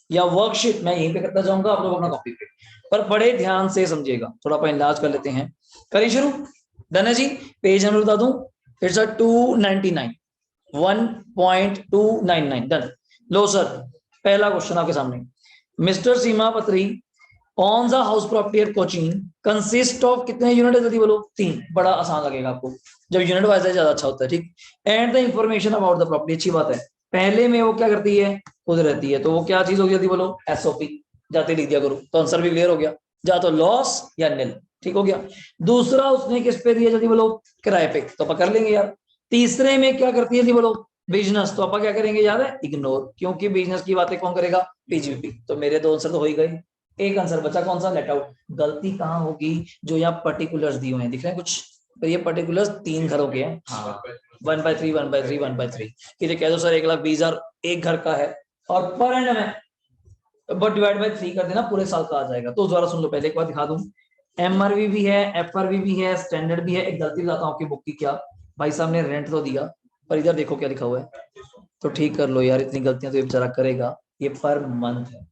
या वर्कशीट मैं यहीं पे करता जाऊंगा, आप लोग अपना कॉपी पे, पर बड़े ध्यान से समझिएगा। थोड़ा अपन इलाज कर लेते हैं, करिए शुरू। डन है जी, पेज नंबर बता दूं, इट्स 299, 1.299, डन। लो सर, पहला क्वेश्चन आपके सामने, मिस्टर सीमा पत्री on the house property eight Cochin consist of, कितने यूनिट है जल्दी बोलो, 3, बड़ा आसान लगेगा आपको, जब यूनिट वाइज है ज्यादा अच्छा होता है, ठीक। And the information about the property, अच्छी बात है, पहले में वो क्या करती है, खुद रहती है, तो वो क्या चीज होगी जल्दी बोलो, एसओपी, जाते लिख दिया करो, तो आंसर भी क्लियर हो गया, या तो लॉस या निल, ठीक हो गया। दूसरा उसने किस पे दिया जल्दी बोलो, किराए पे, तो अपन कर लेंगे यार। तीसरे में क्या करती है जल्दी बोलो, बिजनेस, तो अपन क्या करेंगे याद है, इग्नोर, क्योंकि बिजनेस की बातें कौन करेगा, पीजीपी। तो मेरे 2 आंसर तो हो ही गए, एक आंसर बचा कौन सा, लेट आउट। गलती कहाँ होगी, जो यहाँ पर्टिकुलर्स दिए हुए हैं, दिख रहे हैं कुछ, तो ये पर्टिकुलर्स 3 घरों के हैं, हाँ 1/3 1/3 1/3, कि कह दो सर 1,20,000 एक घर का है, और पर एंड में बट डिवाइड बाय 3 कर देना, पूरे साल का आ जाएगा। तो दोबारा सुन लो, पहले एक बार दिखा दूं, एमआरवी भी है, एफआरवी भी है, स्टैंडर्ड भी है। एक गलती बताता हूं आपकी बुक की, क्या भाई साहब ने रेंट तो दिया, पर इधर देखो क्या लिखा हुआ है, तो ठीक कर लो यार, इतनी गलतियां तो ये बेचारा करेगा। ये पर मंथ है,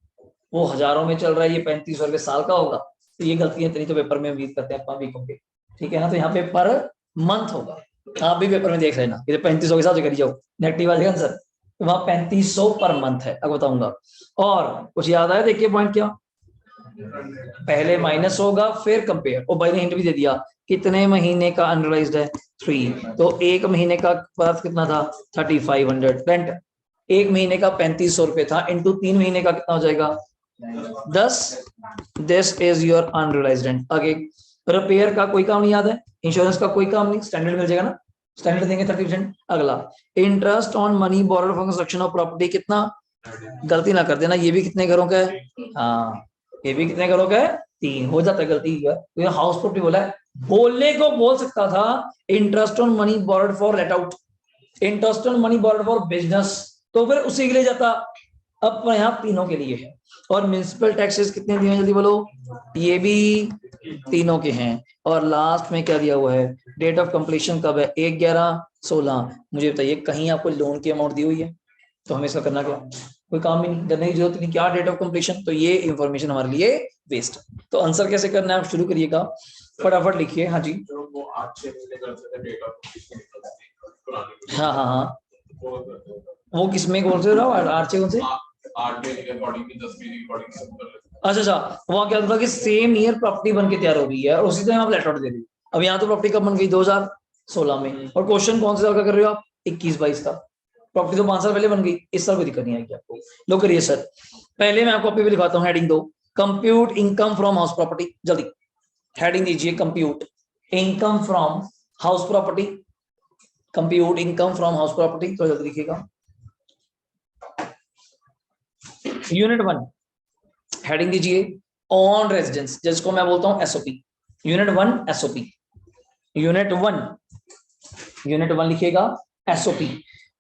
वो हजारों में चल रहा है, ये 3500 रुपए साल का होगा, तो ये गलतियां इतनी तो पेपर में उम्मीद करते हैं अपन भी होंगे, ठीक है ना। तो यहाँ पे पर मंथ होगा, आप भी पेपर में देख लेना, ये 3500 के साथ करी जाओ, नेगेटिव आ जाएगा आंसर, तो वहां 3500 पर मंथ है, अब बताऊंगा। और कुछ याद आया, देखिए पॉइंट क्या, पहले माइनस होगा फिर कंपेयर, और भाई ने हिंट भी दे दिया, कितने महीने का अनरिलाइज्ड है, 3, तो एक महीने का बर्थ कितना था, 3500, रेंट एक महीने का 3500 रुपए था, इंटू 3 महीने का कितना हो जाएगा, 10, this is your unrealized rent. आगे रिपेयर का कोई काम नहीं याद है, इंश्योरेंस का कोई काम नहीं, स्टैंडर्ड मिल जाएगा ना, स्टैंडर्ड देंगे 30%। अगला interest on money borrowed for construction of property, कितना, गलती ना कर देना, ये भी कितने घरों का है, हाँ ये भी कितने घरों का है, 3, हो जाता है गलती, तो हाउस प्रॉपर्टी बोला है, बोलने को बोल सकता था interest on money borrowed for let out, interest on money borrowed for business, तो फिर उसी के लिए जाता, अब यहाँ तीनों के लिए है। और म्युनिसिपल टैक्सेस कितने दिए हैं जल्दी बोलो, ये भी तीनों के हैं। और लास्ट में क्या दिया हुआ है, डेट ऑफ कंप्लीशन कब है, 1/11/16। मुझे बताइए कहीं आपको लोन की अमाउंट दी हुई है, तो हमें इसका करना क्या, कोई काम ही नहीं, करने की जरूरत नहीं, क्या डेट ऑफ कंप्लीशन, तो ये इंफॉर्मेशन हमारे लिए वेस्ट। तो आंसर कैसे करना है आप शुरू करिएगा, फटाफट लिखिए। हाँ जी, जो वो 8-6 महीने कर सकते हैं डेट ऑफ कंप्लीशन निकलती है पुराने हाँ हाँ हाँ, वो करते हैं। वो किसमें कौन से रहा, आरचे कौन से, 8 महीने के अकॉर्डिंग की 10 महीने के अकॉर्डिंग सब कर लेते हैं। अच्छा, वहां क्या था कि सेम ईयर प्रॉपर्टी बन के तैयार हो रही है और उसी टाइम आप लेट आउट दे रहे हो। अब यहाँ तो प्रॉपर्टी कब बन गई, 2016 में, और क्वेश्चन कौन से साल का कर रहे हो आप, 21-22 का। प्रॉपर्टी तो 5 साल पहले बन गई, इस साल कोई दिक्कत नहीं आएगी आपको। लो करिए सर, पहले मैं आपको कॉपी पे लिखाता हूँ, हेडिंग दो, compute income from house property, जल्दी हेडिंग दीजिए, compute income from house property, compute income from house property, तो जल्दी लिखिएगा। यूनिट 1 हेडिंग दीजिए ऑन रेजिडेंस, जिसको मैं बोलता हूं एसओपी, यूनिट 1 एसओपी, यूनिट 1 लिखिएगा एसओपी।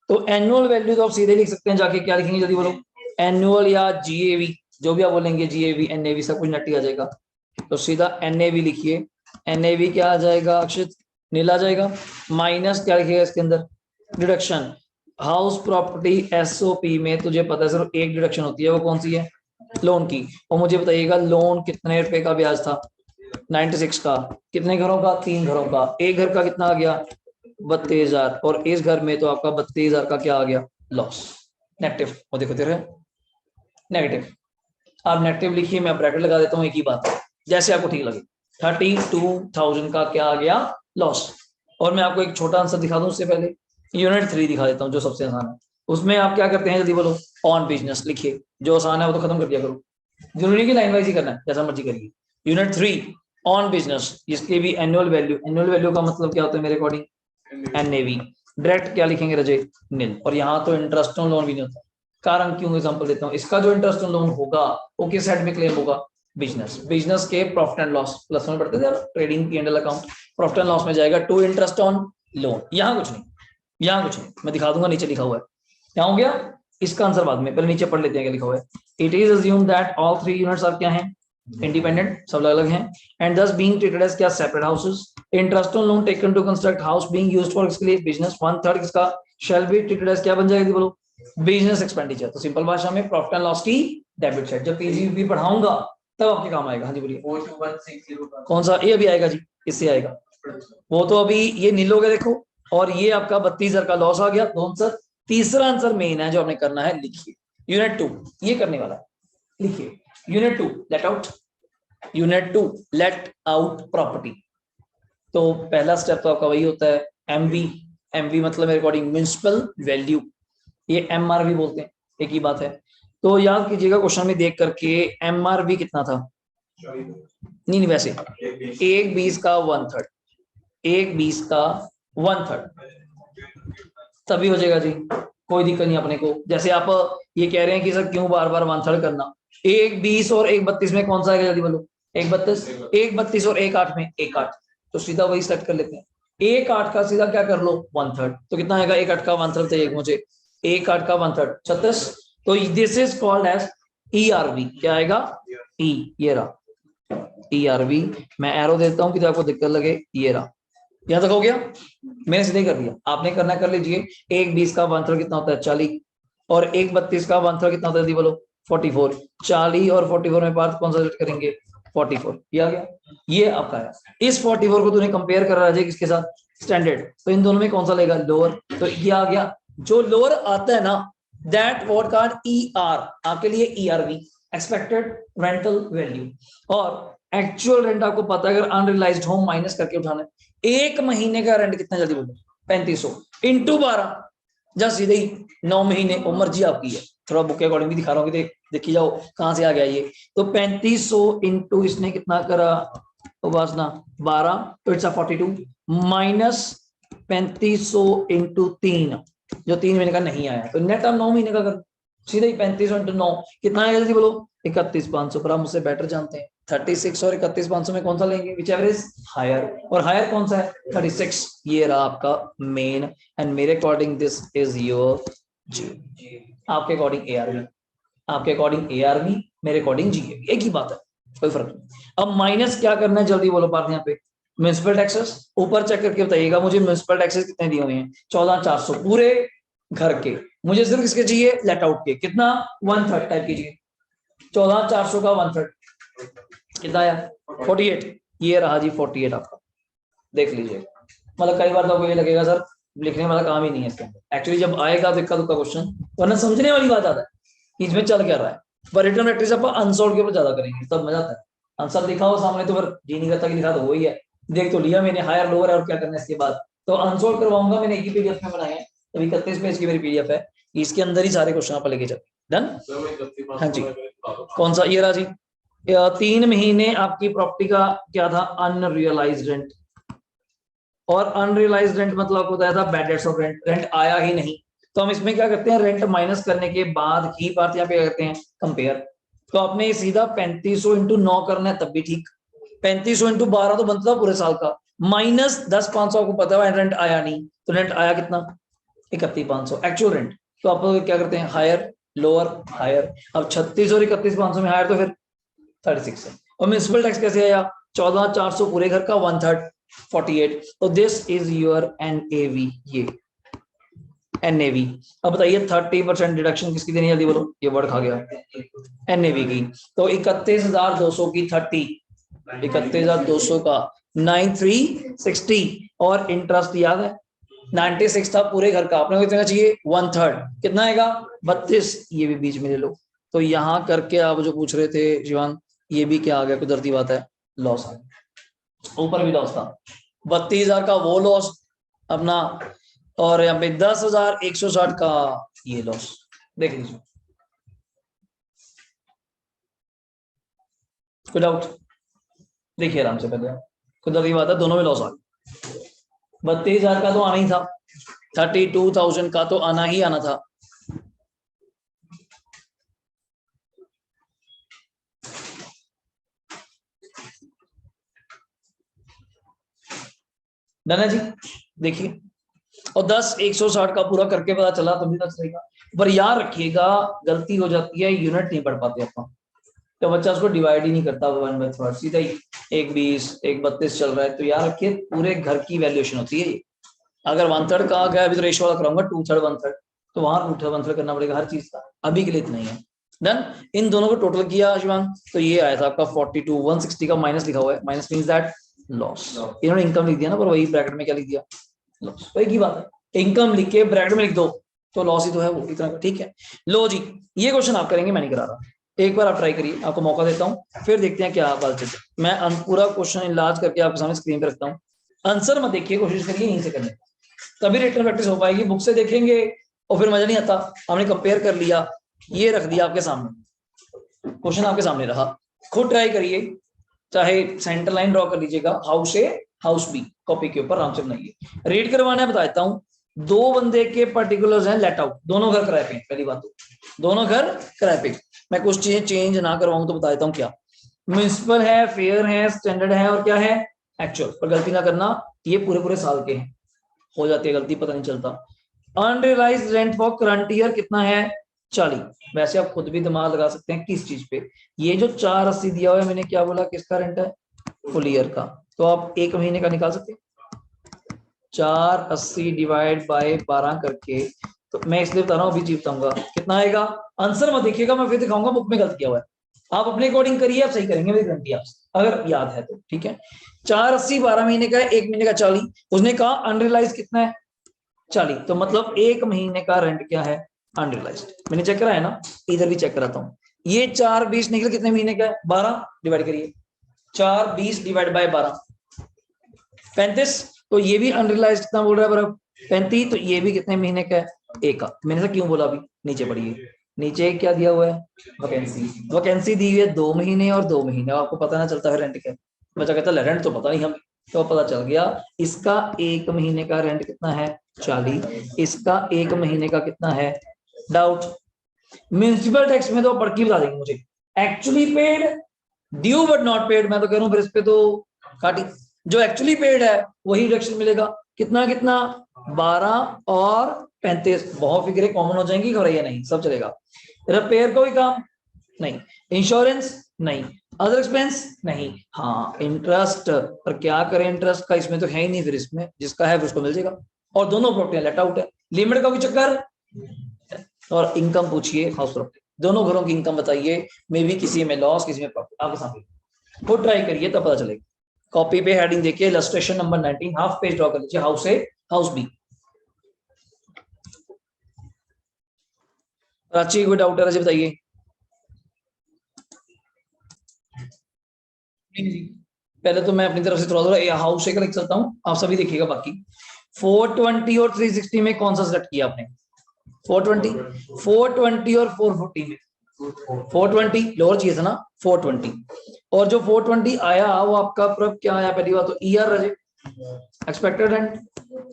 तो एनुअल वैल्यू तो आप सीधे लिख सकते हैं जाके, क्या लिखेंगे जल्दी बोलो, एनुअल या जीएवी, जो भी आप बोलेंगे, जीएवी एनएवी सब कुछ नट्टी आ जाएगा, तो सीधा एनएवी लिखिए। एनएवी क्या आ जाएगा अक्षित, नील आ जाएगा, माइनस क्या लिखिएगा इसके अंदर, डिडक्शन। हाउस प्रॉपर्टी एसओपी में तुझे पता है सिर्फ एक डिडक्शन होती है, वो कौन सी है, लोन की। और मुझे बताइएगा लोन कितने रुपए का ब्याज था, 96 का, कितने घरों का, 3 घरों का, एक घर का कितना आ गया, 32,000, और इस घर में तो आपका 32,000 का क्या आ गया, लॉस, नेगेटिव। और देखो तेरे नेगेटिव, आप नेगेटिव लिखिए, मैं ब्रैकेट लगा देता हूँ, एक ही बात है, जैसे आपको ठीक लगे। 32,000 का क्या आ गया, लॉस। और मैं आपको एक छोटा आंसर दिखा दूं उससे पहले, यूनिट 3 दिखा देता हूँ जो सबसे आसान है। उसमें आप क्या करते हैं जल्दी बोलो, ऑन बिजनेस लिखिए, जो आसान है वो तो खत्म कर दिया करो, जरूरी की लाइन वाइज ही करना है, जैसा मर्जी करिए। यूनिट 3 ऑन बिजनेस, जिसकी भी एनुअल वैल्यू, एनुअल वैल्यू का मतलब क्या होता है मेरे अकॉर्डिंग, एनएवी। डायरेक्ट क्या लिखेंगे रजे, निल। और यहाँ तो इंटरेस्ट ऑन लोन भी नहीं होता, कारण क्यों एग्जांपल देता हूँ, इसका जो इंटरेस्ट ऑन लोन होगा वो किस हेड में क्लेम होगा, बिजनेस, बिजनेस के प्रॉफिट एंड लॉस, प्लस में पढ़ते थे trading P and L account, profit and loss में जाएगा टू इंटरेस्ट ऑन लोन। यहाँ कुछ नहीं, यहाँ कुछ नहीं, मैं दिखा दूंगा, नीचे लिखा हुआ है, क्या हो गया, इसका आंसर बाद में, पहले नीचे पढ़ लेते हैं क्या लिखा हुआ है। It is assumed that all 3 units are क्या हैं, इंडिपेंडेंट, सब अलग अलग हैं, and thus being treated as क्या, separate houses. Interest on loan taken to construct house being used for इसके लिए बिजनेस, 1/3 किसका, shall be treated as क्या बन जाएगा बोलो, बिजनेस एक्सपेंडिचर। तो सिंपल भाषा में प्रॉफिट एंड लॉस की डेबिट साइड, जब पीजीबी पढ़ाऊंगा तब आपके काम आएगा। हाँ जी बोलिए, कौन सा, ये भी आएगा जी, इससे आएगा, वो तो अभी ये नील हो गया देखो, और ये आपका 32,000 का लॉस आ गया, दो आंसर। तीसरा आंसर मेन है जो आपने करना है, लिखिए यूनिट 2, ये करने वाला है, लिखिए unit 2 let out, unit 2 let out property. तो पहला स्टेप तो आपका वही होता है, एमवी, एमवी मतलब मेरे अकॉर्डिंग म्युनिसिपल वैल्यू, ये एमआरवी बोलते हैं, एक ही बात है। तो याद कीजिएगा क्वेश्चन में देख करके, एमआरवी कितना था, नहीं वैसे 1/20 का 1/3, 1/20 का 1/3, तभी हो जाएगा जी, कोई दिक्कत नहीं अपने को। जैसे आप ये कह रहे हैं कि सर क्यों बार बार 1/3 करना, 1/20 और 1/32 में कौन सा आएगा जल्दी बोलो, 1/32, 1/32 और 1/8 में 1/8, तो सीधा वही सेट कर लेते हैं, 1/8 का सीधा क्या कर लो 1/3, तो कितना आएगा, 1/8 का 1/3 तो एक मुझे 1/8 का 1/3 36। तो this is called as ERV, क्या आएगा, ई, ये रहा ईआरवी, मैं एरो देता हूं कि आपको दिक्कत लगे, ये रहा, यहां तक हो गया, मैंने सीधे कर दिया, आपने करना कर लीजिए। 1/20 का 1/3 कितना होता है 40, और 1/32 का 1/3 कितना होता है बोलो 44, 40 और 44 में पार्ट कौन सा सेलेक्ट करेंगे, 44, ये आ गया, ये आपका है। इस 44 को तूने कंपेयर करा है किसके साथ, स्टैंडर्ड, तो इन दोनों में कौन सा लेगा, लोअर, तो ये आ गया, जो लोअर आता है ना, दैट व्हाट कार्ड ईआर, आपके लिए ईआरवी, एक्सपेक्टेड रेंटल वैल्यू। और एक्चुअल रेंट आपको पता है, अगर अनरियलाइज्ड होम माइनस करके उठाना, एक महीने का रेंट कितना जल्दी बोलो, 3500 इंटू 12, जा सीधे ही 9 महीने, वो मर्जी आपकी है, थोड़ा बुक के अकॉर्डिंग भी दिखा रहा हूँ, देखी जाओ कहां से आ गया ये। तो 3500 इंटू इसने कितना करा उपासना 12, तो इट्स 42, माइनस 3500 इंटू 3, जो 3 महीने का नहीं आया, तो नेट आप 9 महीने का कर, सीधे ही 3500 इंटू 9 कितना आएगा जल्दी बोलो, 31,500, पर आप मुझसे बेटर जानते हैं 36 और 31,500 में कौन सा लेंगे, विच एवर इज हायर, और हायर कौन सा है 36, ये रहा आपका मेन, एंड मेरे अकॉर्डिंग दिस इज योर जी, आपके अकॉर्डिंग एआरवी। आपके अकॉर्डिंग ARV, मेरे अकॉर्डिंग GAV, एक ही बात है, कोई फर्क नहीं। अब माइनस क्या करना है जल्दी बोलो पार्थ, यहाँ पे म्यूनिसिपल टैक्सेस ऊपर चेक करके बताइएगा मुझे म्यूनिसिपल टैक्सेस कितने दिए हुए हैं, 14,400 पूरे घर के। मुझे सिर्फ किसके चाहिए, लेट आउट के, कितना 1/3 टाइप कीजिए, 14,400 का 1/3 कितना आया 48, ये रहा जी 48 आपका, देख लीजिए। मतलब कई बार तो आपको ये लगेगा सर लिखने वाला काम ही नहीं है इसके अंदर, एक्चुअली जब आएगा तो इक्का दुक्का क्वेश्चन, वरना समझने वाली बात आता है कि इसमें चल क्या रहा है। पर रिटर्न प्रैक्टिस आप अनसॉल्व के ऊपर ज्यादा करेंगे तब मजा आता है, आंसर लिखा हो सामने तो फिर जी नहीं करता कि लिखा तो वही है, देख तो लिया मैंने हायर लोअर है और क्या करना है इसके बाद, तो अनसॉल्व करवाऊंगा मैंने एक ही PDF में बनाए हैं, तो 31 पेज की मेरी PDF है, इसके अंदर ही सारे क्वेश्चन आप लेके चलते। डन। हाँ जी, कौन सा ये रहा जी, 3 महीने आपकी प्रॉपर्टी का क्या था, अनरियलाइज्ड रेंट, और अनरियलाइज्ड रेंट मतलब होता था bad debts of rent, rent आया ही नहीं, तो हम इसमें क्या करते हैं, रेंट माइनस करने के बाद ही बात यहाँ पे क्या करते हैं, कंपेयर। तो आपने सीधा 3500 इंटू 9 करना है तब भी ठीक, 3500 इंटू 12 तो बनता था पूरे साल का, माइनस 10,500 आपको पता है रेंट आया नहीं, तो रेंट आया कितना 31,500 एक्चुअल रेंट। तो आप लोग क्या करते हैं, हायर लोअर हायर, अब 36 और 31,500 में हायर तो फिर 36 है। और म्यूनिसिपल टैक्स कैसे आया, 14,400 पूरे घर का 1/3 48, तो दिस इज योर NAV, ये NAV। अब बताइए 30% डिडक्शन किसकी देनी है, जल्दी बोलो, ये वर्ड खा गया, NAV की। तो 31,200 की 30, 31,200 का 9360, और इंटरेस्ट याद है 96 था पूरे घर का, आपने कितना चाहिए 1/3, कितना आएगा 32, ये भी बीच में ले लो। तो यहाँ करके आप जो पूछ रहे थे शिवांग, ये भी क्या आ गया, कुदरती बात है, लॉस आ गया, ऊपर भी लॉस था, 32,000 का वो लॉस अपना, और यहाँ पे 10,160 का ये लॉस, देख लीजिए। कोई डाउट, देखिए आराम से पहले, कुदरती बात है दोनों में लॉस आ गया, 32,000 का तो आना ही था, 32,000 का तो आना ही आना था। डन है जी, देखिए, और 10,160 का पूरा करके पता चला तभी तक रहेगा, पर याद रखिएगा गलती हो जाती है, यूनिट नहीं पढ़ पाते अपन, तो बच्चा उसको डिवाइड ही नहीं करता 1/3, सीधा ही 1/20 1/32 चल रहा है, तो याद रखिए पूरे घर की वैल्यूएशन होती है। अगर 1/3 का आ गया, अभी तो रेशियो वाला कराऊंगा 2/3 1/3, तो वहां 2/3 1/3 करना पड़ेगा हर चीज का, अभी के लिए इतना ही है। डन, इन दोनों को टोटल किया शिवांग, तो ये आया था आपका 42, 160 का माइनस लिखा हुआ है, माइनस मींस दैट लॉस, इन्होंने इनकम लिख दिया ना, पर वही ब्रैकेट में क्या लिख दिया, लॉस, वही की बात है, इनकम लिख के ब्रैकेट में लिख दो तो लॉस ही तो है वो इतना का, ठीक है। लो जी, ये क्वेश्चन आप करेंगे, मैं नहीं करा रहा, एक बार आप ट्राई करिए, आपको मौका देता हूं, फिर देखते हैं क्या बात चलती। मैं पूरा क्वेश्चन इलाज करके आपके सामने स्क्रीन पे रखता हूँ, आंसर मत देखिए, कोशिश करिए यहीं से करने का, तभी रिटर्न प्रैक्टिस हो पाएगी। बुक से देखेंगे और फिर मजा नहीं आता, हमने कंपेयर कर लिया, ये रख दिया आपके सामने, क्वेश्चन आपके सामने रहा, खुद ट्राई करिए, चाहे सेंटर लाइन ड्रॉ कर लीजिएगा, house A house B copy के ऊपर आराम से बनाइए। रीड करवाना है बता देता हूँ, 2 बंदे के पर्टिकुलर्स हैं लेट आउट, दोनों घर किराए पे, पहली बात तो दोनों घर किराए पे, मैं कुछ चीजें चेंज ना करवाऊं तो बता देता हूँ क्या, म्युनिसिपल है, फेयर है, स्टैंडर्ड है, और क्या है एक्चुअल, पर गलती ना करना, ये पूरे पूरे साल के हैं, हो जाती है गलती, पता नहीं चलता। Unrealised rent for current year कितना है 40, वैसे आप खुद भी दिमाग लगा सकते हैं किस चीज पे, ये जो 480 दिया हुआ है, मैंने क्या बोला किसका रेंट है, फुल ईयर का, तो आप एक महीने का निकाल सकते हैं, 480 डिवाइड बाय 12 करके, तो मैं इसलिए बता रहा हूँ, अभी चीज बताऊंगा कितना आएगा, आंसर मत देखिएगा, मैं फिर दिखाऊंगा बुक में गलत किया हुआ है, आप अपने अकॉर्डिंग करिए, आप सही करेंगे मेरी गारंटी आप, अगर याद है तो, ठीक है। 480 12 महीने का है, एक महीने का 40, उसने कहा अनरियलाइज कितना है 40, तो मतलब एक महीने का रेंट क्या है अनरियलाइज्ड, मैंने चेक करा है ना, इधर भी चेक कराता हूँ, ये 420 निकल कितने महीने का है 12, डिवाइड करिए 420 डिवाइड बाय 12 35, तो ये भी अनरियलाइज्ड कितना बोल रहा है बराबर 35, तो ये भी कितने महीने का है एक का, मैंने से क्यों बोला, अभी नीचे पढ़िए, नीचे क्या दिया हुआ है वैकेंसी, वैकेंसी दी हुई है 2 महीने और 2 महीने, आपको पता ना चलता है रेंट क्या, बच्चा कहता है रेंट तो पता नहीं हमें, तो पता चल गया, इसका एक महीने का रेंट कितना है 40, इसका एक महीने का कितना है, डाउट। म्यूनिसिपल टैक्स में तो पढ़ के बता देंगे मुझे, actually paid due but not paid, मैं तो कह रहा हूँ फिर इस पे तो काटी, जो एक्चुअली पेड है वही डिडक्शन मिलेगा, कितना कितना 12 और 35 बहुत फिक्रे कॉमन हो जाएंगी, घबराइए नहीं, सब चलेगा। रिपेयर कोई काम नहीं, इंश्योरेंस नहीं, अदर एक्सपेंस नहीं, हाँ इंटरेस्ट, पर क्या करें इंटरेस्ट का, इसमें तो है ही नहीं, फिर इसमें जिसका है फिर उसको मिल जाएगा। और दोनों प्रॉपर्टी लेट आउट है, लिमिट का भी चक्कर। और इनकम पूछिए हाउस प्रॉपर्टी, दोनों घरों की इनकम बताइए, मे भी किसी में लॉस किसी में प्रॉफिट, आपके सामने खुद ट्राई करिए तब पता चलेगा। कॉपी पे हेडिंग देखिए, illustration number 19, half page draw कर लीजिए, house A house B. Prachi कोई डाउट है राजी बताइए। पहले तो मैं अपनी तरफ से थोड़ा थोड़ा हाउस ए का लिख सकता हूँ, आप सभी देखिएगा। बाकी 420 और 360 में कौन सा सेलेक्ट किया आपने? 420, 420 और 440 में 420 लोअर चाहिए था ना, 420। और जो 420 आया वो आपका प्रॉफ क्या आया? पहली बात तो ईयर रजे, एक्सपेक्टेड रेंट।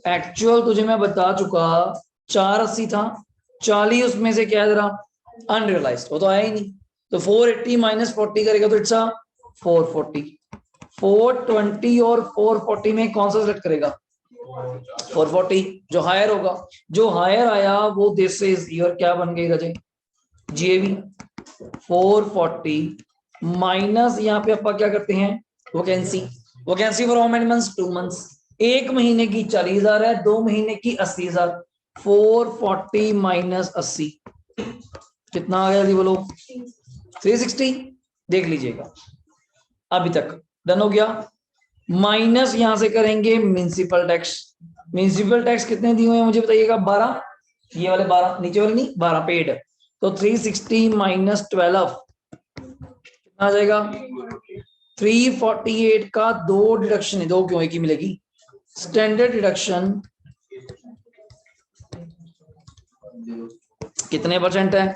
एक्चुअल तुझे मैं बता चुका 480 था, 40 उसमें से क्या है जरा अनरियलाइज्ड, वो तो आया ही नहीं। तो 480 माइनस 40 करेगा तो इट्स 440। 420 और 440 में कौन सा सेलेक्ट करेगा? 440 जो हायर होगा। जो हायर आया वो दिस इज योर क्या बन गई रजे? जीएवी। 440 माइनस यहाँ पे अपन क्या करते हैं? Vacancy. Vacancy for how many months? 2 months. एक महीने की 40,000 है, 2 महीने की 80,000। 440 माइनस 80 कितना आ गया जी बोलो? 360। देख लीजिएगा अभी तक डन हो गया। माइनस यहां से करेंगे म्युनिसिपल टैक्स। म्युनिसिपल टैक्स कितने दिए हुए हैं मुझे बताइएगा? 12, ये वाले 12, नीचे वाले नहीं, 12 पेड। तो 360 माइनस 12 कितना आ जाएगा? 348 का 2 डिडक्शन है, 2 क्यों, एक ही मिलेगी। स्टैंडर्ड डिडक्शन कितने परसेंट है?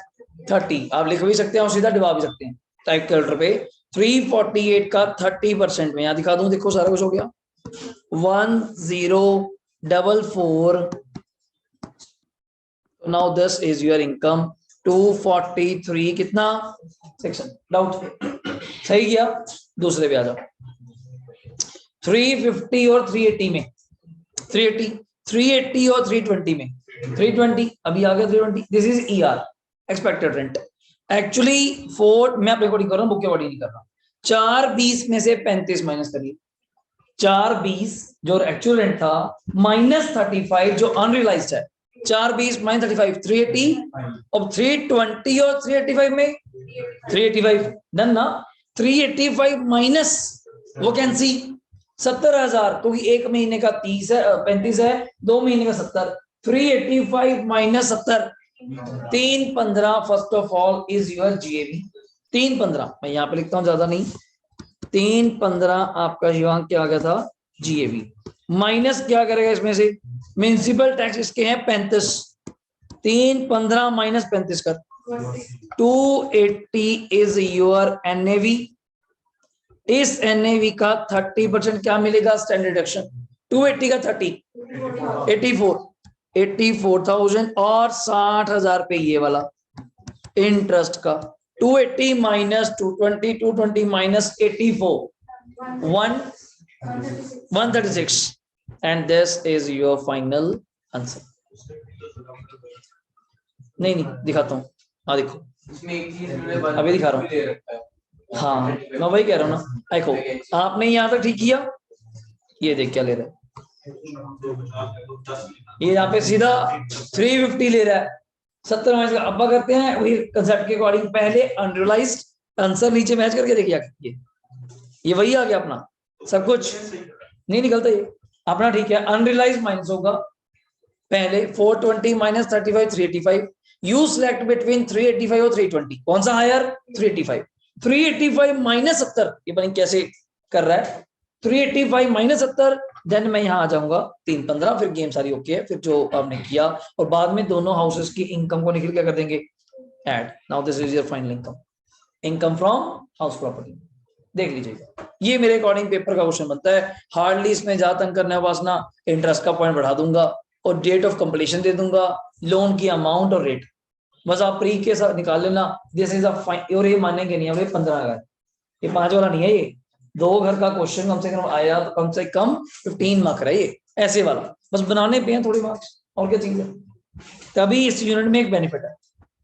30। आप लिख भी सकते हैं और सीधा डिबा भी सकते हैं कैलकुलेटर पे। 348 का 30% में यहां दिखा दूं, देखो सारा कुछ हो गया। 1044। Now this is your income 243 कितना सेक्शन डाउट सही किया। दूसरे पे आ जाओ। 350 और 380 में 380 380 और 320 में 320 अभी आ गया 320। This is ER expected rent. Actually 4 मैं अपने अकॉर्डिंग कर रहा हूं, बुक के अकॉर्डिंग नहीं कर रहा। 420 में से 35 माइनस करिए। 420 जो एक्चुअल रेंट था माइनस 35 जो अनरियलाइज्ड है। 420 माइनस 35 380। अब 320 और 385 में 385 डन ना। 385 माइनस वैकेंसी 70,000, क्योंकि एक महीने का 30 है 35 है, 2 महीने का 70। 385 minus 70 315 first of all is your GAV. 315 मैं यहाँ पे लिखता हूँ, ज्यादा नहीं। 315 आपका शिवांग क्या आ गया था? जीएवी। माइनस क्या करेगा इसमें से? म्युनिसिपल टैक्स इसके हैं 35। 315 माइनस 35 कर 280 इज योर एनएवी। इस एनएवी का 30% क्या मिलेगा? Standard deduction. 280 का 30 84,000 और 60,000 पे ये वाला इंटरेस्ट का 280 minus 220 220 minus 84 136 and this is your final answer. नहीं नहीं दिखाता हूँ, हाँ देखो अभी दिखा रहा हूँ। हाँ मैं वही कह रहा हूँ ना, देखो आपने यहाँ तक ठीक किया, ये देख क्या ले रहा है, ये यहाँ पे सीधा 350 ले रहा है। 70 मैच अब्बा करते हैं वही कंसेप्ट के अकॉर्डिंग, पहले अनरियलाइज्ड आंसर नीचे मैच करके देखिए ये वही आ गया अपना, सब कुछ नहीं निकलता ये अपना, ठीक है। अनरियलाइज्ड माइनस होगा पहले 420 माइनस 35 385। यू सिलेक्ट बिटवीन 385 और 320, कौन सा हायर? 385। 385 माइनस 70 ये पता नहीं कैसे कर रहा है। 385 माइनस 70 देन मैं यहाँ आ जाऊंगा 315, फिर गेम सारी ओके है। फिर जो आपने किया और बाद में दोनों हाउसेस की इनकम को निकल क्या कर देंगे? Add. Now this is your final income, income from house property. देख लीजिएगा ये मेरे अकॉर्डिंग पेपर का क्वेश्चन बनता है। हार्डली इसमें ज्यादा तंग करने वासना, इंटरेस्ट का पॉइंट बढ़ा दूंगा और डेट ऑफ कंप्लीशन दे दूंगा, लोन की अमाउंट और रेट, बस आप प्री के साथ निकाल लेना। दिस इज और ये मानेंगे नहीं हमें 15,000, ये 5 वाला नहीं है, ये 2 घर का क्वेश्चन कम से कम आया तो कम से कम 15 मार्क है ये। ऐसे वाला, बस बनाने पे हैं थोड़े मार्क्स, और क्या चीज है। तभी इस यूनिट में एक बेनिफिट है।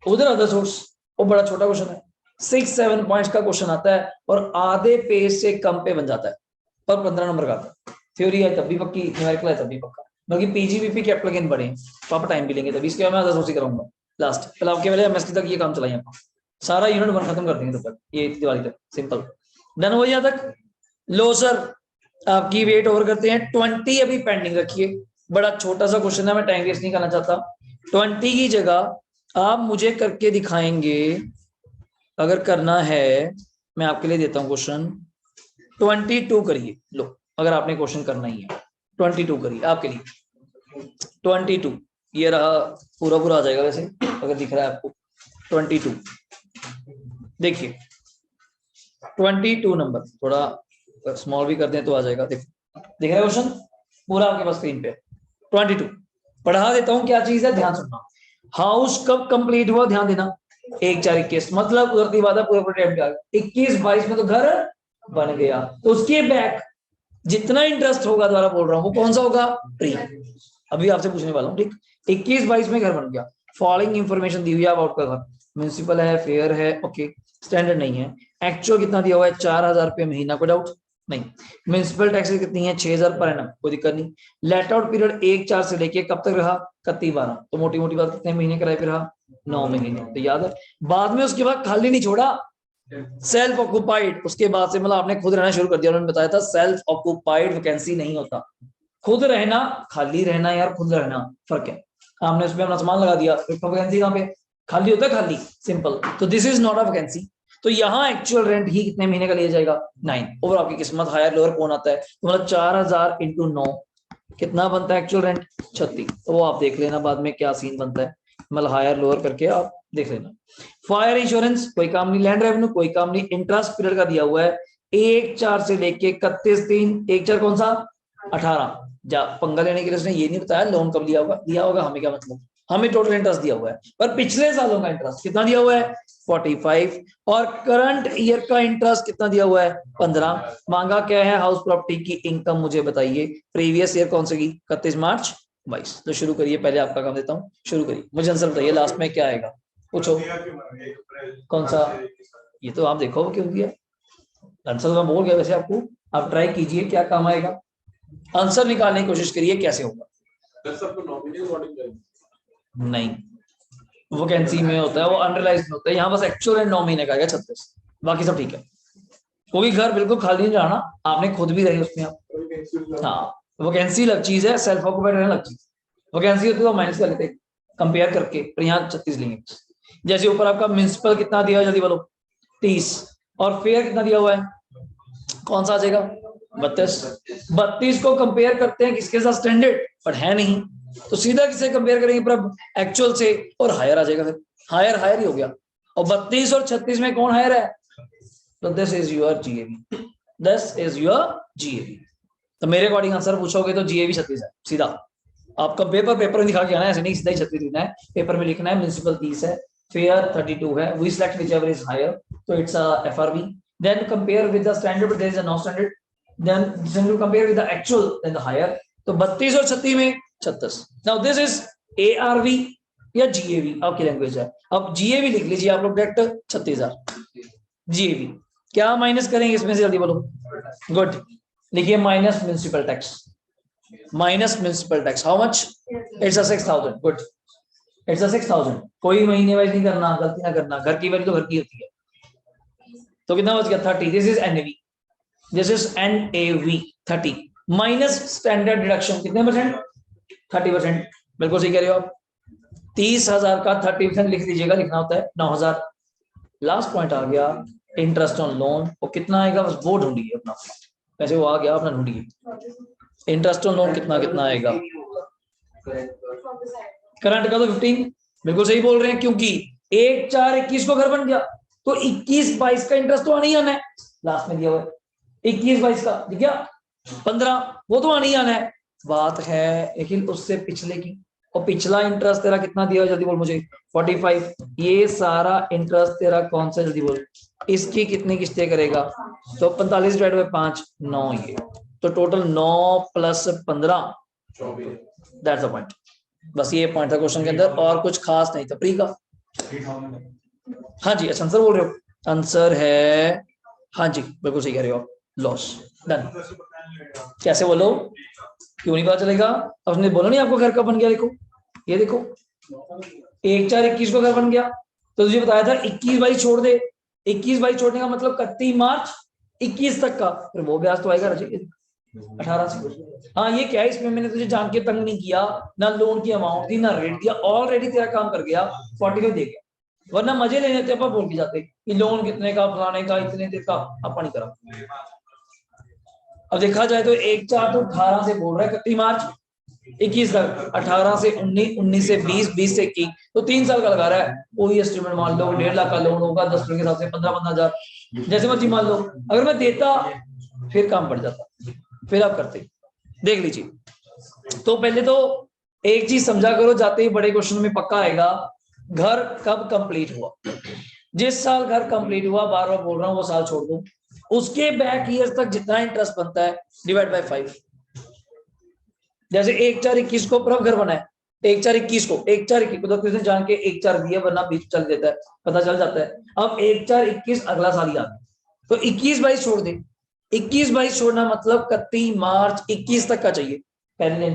उधर अदर सोर्स वो बड़ा छोटा क्वेश्चन है, 6-7 पॉइंट्स का क्वेश्चन आता है और आधे पेज से कम पे बन जाता है, पर 15 नंबर का आता है। थ्योरी है तब भी पक्की, न्यूमेरिकल है तब भी पक्का। बाकी पीजीबीपी के एप्लीकेंट बड़े हैं तो आप टाइम भी लेंगे, तभी इसके बाद मैं अदर सोर्स ही कराऊंगा लास्ट, पहले आपके वाले एमएसटी तक ये काम चलाइए आप, सारा यूनिट 1 खत्म कर देंगे तब तक, ये दिवाली तक सिंपल डन हो जाए तक। लो सर आपकी वेट ओवर करते हैं, 20 अभी पेंडिंग रखिए, बड़ा छोटा सा क्वेश्चन है, मैं टाइम वेस्ट नहीं करना चाहता। 20 की जगह आप मुझे करके दिखाएंगे, अगर करना है मैं आपके लिए देता हूं क्वेश्चन, 22 करिए। लो अगर आपने क्वेश्चन करना ही है 22 करिए आपके लिए, 22 ये रहा, पूरा पूरा आ जाएगा वैसे अगर दिख रहा है आपको। 22 देखिए, 22 नंबर थोड़ा स्मॉल भी कर दें तो आ जाएगा, देखो दिख रहा है क्वेश्चन पूरा आपके पास स्क्रीन पे। 22 पढ़ा देता हूं क्या चीज है, ध्यान सुनना। हाउस कब कंप्लीट हुआ, ध्यान देना, 1-4-21 मतलब उधरती बात है, पूरे पूरे टाइम पे 21-22 में तो घर बन गया, तो उसके बैक जितना इंटरेस्ट होगा, द्वारा बोल रहा हूं वो कौन सा होगा, प्री। अभी आपसे पूछने वाला हूँ, ठीक 21-22 में घर बन गया, फॉलोइंग इंफॉर्मेशन दी हुई है अबाउट का घर, म्युनिसिपल है, फेयर है, ओके, स्टैंडर्ड नहीं है, एक्चुअल कितना दिया हुआ है 4000 रुपये महीना, कोई डाउट नहीं, म्युनिसिपल टैक्सेस कितनी है 6000 पर एनम, कोई दिक्कत नहीं, लेट आउट पीरियड 1-4 से लेके कब तक रहा 31-12, तो मोटी मोटी बात कितने महीने किराए पे रहा 9 महीने, तो याद है। बाद में उसके बाद खाली नहीं छोड़ा, सेल्फ ऑक्युपाइड, उसके बाद से मतलब आपने खुद रहना शुरू कर दिया, उन्होंने बताया था सेल्फ ऑक्युपाइड वैकेंसी नहीं होता, खुद रहना खाली रहना यार, खुद रहना फर्क है, आपने उसमें अपना सामान लगा दिया, वैकेंसी कहाँ पे खाली होता है, खाली सिंपल, तो this is not a vacancy. तो यहाँ एक्चुअल रेंट ही कितने महीने का लिया जाएगा 9, और आपकी किस्मत हायर लोअर कौन आता है, तो मतलब 4000 इंटू 9 कितना बनता है एक्चुअल रेंट 36, तो वो आप देख लेना बाद में क्या सीन बनता है, मतलब हायर लोअर करके आप देख लेना। फायर इंश्योरेंस कोई काम नहीं, लैंड रेवेन्यू कोई काम नहीं, इंटरेस्ट पीरियड का दिया हुआ है 1-4 से लेके 31-3, 1-4 कौन सा 18, जा पंगा लेने के लिए उसने ये नहीं बताया लोन कब दिया होगा हमें क्या मतलब, हमें टोटल इंटरेस्ट दिया हुआ है, पर पिछले सालों का इंटरेस्ट कितना दिया हुआ है 45, और करंट ईयर का इंटरेस्ट कितना दिया हुआ है 15। मांगा क्या है, हाउस प्रॉपर्टी की इनकम मुझे बताइए, प्रीवियस ईयर कौन सी की 31 मार्च 22, तो शुरू करिए, पहले आपका काम देता हूँ, शुरू करिए, मुझे आंसर बताइए लास्ट में क्या आएगा, पूछो कौन सा, ये तो आप देखो क्यों दिया, आंसर मैं बोल गया वैसे आपको, आप ट्राई कीजिए क्या काम आएगा, आंसर निकालने की कोशिश करिए कैसे होगा। नहीं वैकेंसी में होता है वो, अनरियलाइज्ड में होता है, यहाँ बस एक्चुअल एंड 9 महीने का आएगा 36, बाकी सब ठीक है, कोई घर बिल्कुल खाली नहीं जाना, आपने खुद भी रहे उसमें आप, हाँ वैकेंसी अलग चीज है, सेल्फ ऑक्युपाइड रहना अलग चीज, वैकेंसी होती है तो माइनस कर लेते कंपेयर करके, पर यहाँ 36 लेंगे। जैसे ऊपर आपका म्युनिसिपल कितना दिया है जल्दी बोलो 30, और फेयर कितना दिया हुआ है कौन सा आ जाएगा 32 को कंपेयर करते हैं किसके साथ, स्टैंडर्ड, पर है नहीं, तो सीधा किसे कंपेयर करेंगे पर एक्चुअल से, और हायर आ जाएगा, फिर हायर ही हो गया, और 32 और 36 में कौन हायर है, तो this is your GAB, this is your GAB, तो मेरे अकॉर्डिंग आंसर पूछोगे तो जीएबी 36 है सीधा, आपका पेपर में दिखा के आना है, ऐसे नहीं सीधा ही 36 लिखना है, पेपर में लिखना है म्युनिसिपल 30 है, फेयर 32 है, we select whichever is higher, तो it's a FRB, then compare with the standard, there is a non standard, then you compare with the actual then the higher, तो 32 और 36 में 36, now this is ARV या GAV आपकी language है, अब GAV लिख लीजिए आप लोग डायरेक्ट 36000 GAV, क्या माइनस करेंगे इसमें से जल्दी बोलो, गुड, लिखिए minus municipal tax, how much, it's a 6000, good, it's a 6000, कोई महीने वाइज नहीं करना, गलती ना करना, घर की वैल्यू तो घर की होती है, तो कितना बच गया 30, this is NAV, this is NAV 30 minus standard deduction कितने परसेंट 30%, बिल्कुल सही कह रहे हो आप, 30,000 का 30% लिख लीजिएगा, लिखना होता है 9,000, लास्ट पॉइंट आ गया इंटरेस्ट ऑन लोन, वो कितना आएगा बस वो ढूंढिए अपना, वैसे वो आ गया अपना ढूंढिए, इंटरेस्ट ऑन लोन कितना कितना आएगा, करंट का तो 15, बिल्कुल सही बोल रहे हैं, क्योंकि 1-4-21 को घर बन गया, तो 21-22 का इंटरेस्ट तो आना ही आना है, लास्ट में दिया हुआ है 21-22 का, ठीक है 15 वो तो आना ही आना है, बात है लेकिन उससे पिछले की, और पिछला इंटरेस्ट तेरा कितना दिया जल्दी बोल मुझे 45, ये सारा इंटरेस्ट तेरा कौन सा जल्दी बोल, इसकी कितनी किस्तें करेगा, तो 45 डिवाइड बाय 5 9, ये तो टोटल 9 + 15 दैट्स द पॉइंट। बस ये पॉइंट था क्वेश्चन के अंदर और कुछ खास नहीं था। प्री का हाँ जी, अच्छा आंसर बोल रहे हो? आंसर है हाँ जी, बिल्कुल सही कह रहे हो आप, लॉस। डन। कैसे बोलो, क्यों नहीं पता चलेगा? अब उसने बोला नहीं आपको घर कब बन गया, देखो ये देखो 1/4/21 को घर बन गया, तो तुझे बताया था 21/22 छोड़ दे, 21/22 छोड़ने का मतलब 31 मार्च 21 तक का, फिर वो ब्याज तो आएगा रजी 18 से। हाँ ये क्या है, इसमें मैंने तुझे जान के तंग नहीं किया, ना लोन की अमाउंट थी ना रेट दिया, ऑलरेडी तेरा काम कर गया, 45 दे गया। वरना मजे लेने थे अपन बोल के जाते कि लोन कितने का, फलाने का, इतने देर का, अपन नहीं करा। अब देखा जाए तो 1/4 तो 18 से बोल रहा है 31 मार्च 21 तक, 18 से 19, 19 से 20, 20 से 21, तो 3 साल का लगा रहा है। कोई एस्टिमेट मान लो 1.5 लाख का लोन होगा, 10 के हिसाब से 15-15 हजार जैसे मर्जी मान लो। अगर मैं देता फिर काम बढ़ जाता, फिर आप करते। देख लीजिए, तो पहले तो एक चीज समझा करो, जाते ही बड़े क्वेश्चन में पक्का आएगा, घर कब कंप्लीट हुआ। जिस साल घर कंप्लीट हुआ, बार बार बोल रहा हूं वो साल छोड़ दो, उसके बैक ईयर तक जितना इंटरेस्ट बनता है डिवाइड बाय 5। जैसे 1/4/21 को प्रभ घर बना है, 1/4/21 को, 1/4/21 को तो किसने जान के 1/4 दिया, वरना बीच चल देता है, पता चल जाता है। अब 1/4/21 अगला साल ही आ गया, तो 21/22 छोड़ दे, 21/22 छोड़ना मतलब 31 मार्च 21 तक का चाहिए पहले।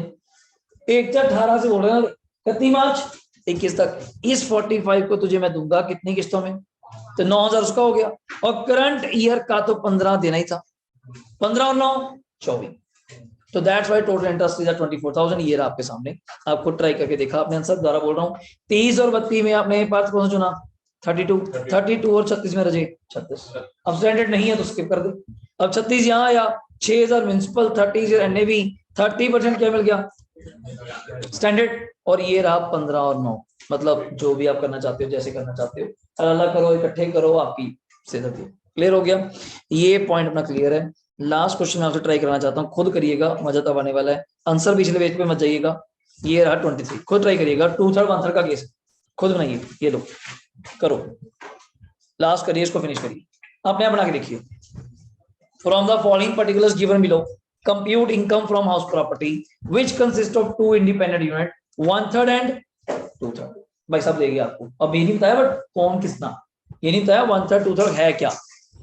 1/4/18 से बोल रहे हैं 31 मार्च 21 तक। इस 45 को तुझे मैं दूंगा कितनी किस्तों में, तो 9,000 उसका हो गया, और करंट ईयर का तो 15 देना ही था, 15 और 9 24, तो that's why total interest is 24,000। ये रहा आपके सामने, आप खुद ट्राई करके देखा आपने आंसर, दोबारा बोल रहा हूँ। 30 और 32 में आपने पार्ट कौन सा चुना? 32 और 36 में रजे 36। अब स्टैंडर्ड नहीं है तो स्किप कर दे। अब 36 यहाँ आया, 6,000 म्युनिसिपल, 30 एनएवी, 30% क्या मिल गया स्टैंडर्ड, और ये रहा 15 और 9, मतलब जो भी आप करना चाहते हो, जैसे करना चाहते हो, अलग अलग करो, इकट्ठे करो, आपकी सीधा क्लियर हो गया। ये पॉइंट अपना क्लियर है। लास्ट क्वेश्चन आपसे ट्राई करना चाहता हूँ, खुद करिएगा, मजा तब आने वाला है। आंसर पिछले पेज पे मत जाइएगा। ये रहा 23, खुद ट्राई करिएगा, 2/3 1/3 का केस खुद बनाइए, ये लो करो, लास्ट करिए, इसको फिनिश करिए, आपने बना के देखिए। From the following particulars given below, compute income from house property which consists of two independent unit, 1/3 and 2/3। भाई साहब देंगे आपको, अब ये नहीं बताया बट कौन किसना, ये नहीं बताया 1/3 2/3 है क्या।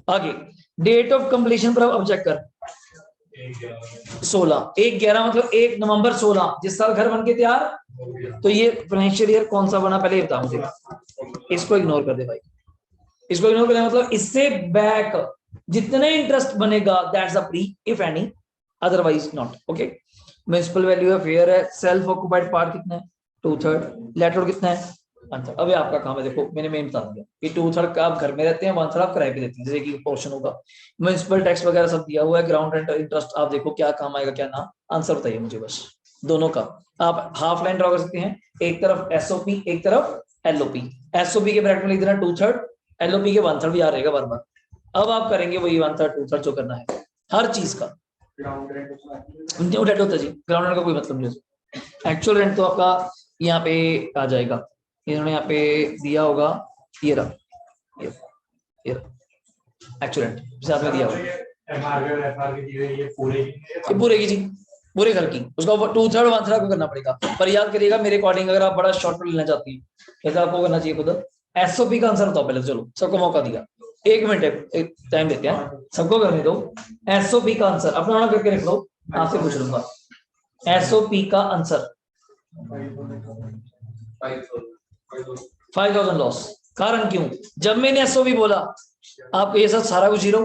आगे डेट ऑफ कंप्लीशन पर अब चेक कर, 16 1/11 मतलब 1 नवंबर 16, जिस साल घर बन के तैयार, तो ये फाइनेंशियल ईयर कौन सा बना पहले बता मुझे, इसको इग्नोर कर दे भाई, इसको इग्नोर कर दे, मतलब इससे बैक जितने इंटरेस्ट बनेगा that's a pre if any, otherwise not. Okay, municipal value है, फेयर है, सेल्फ ऑक्युपाइड पार्ट कितना है 2/3, लेटरल कितना है 1/3। अब आपका काम है, देखो मैंने मेन बता दिया कि 2/3 का आप घर में रहते हैं, 1/3 आप किराए पे देते हैं, जैसे कि पोर्शन होगा, म्युनिसिपल टैक्स वगैरह सब दिया हुआ है, ग्राउंड रेंट इंटरेस्ट, आप देखो क्या काम आएगा क्या ना, आंसर बताइए मुझे बस दोनों का। आप हाफ लाइन ड्रॉ कर सकते हैं, एक तरफ एसओपी एक तरफ एलओपी, एसओपी के ब्रैकेट में लिख देना 2/3, एलओपी के 1/3 भी आ रहेगा बार बार। अब आप करेंगे वही 1/3 2/3 जो करना है हर चीज का। ग्राउंड रेंट होता है जी, ग्राउंड रेंट का कोई मतलब नहीं, एक्चुअल रेंट तो आपका यहाँ पे आ जाएगा, इन्होंने यहाँ पे दिया होगा, ये रहा, ये रहा एक्चुअल रेंट साथ में दिया होगा, ये पूरे की जी, पूरे घर की, उसका 2/3 1/3 को करना पड़ेगा। पर याद करिएगा मेरे अकॉर्डिंग, अगर आप बड़ा शॉर्ट लेना चाहती हैं, आपको करना चाहिए खुद। एसओपी का आंसर बताओ पहले, चलो सबको मौका दिया, 1 मिनट एक टाइम देते हैं, सबको करने दो। एसओपी का आंसर अपना नाम करके रख लो, आपसे पूछ लूंगा एसओपी का आंसर 5,000 लॉस। कारण क्यों, जब मैंने एसओपी बोला आपको ये सब सारा कुछ जीरो,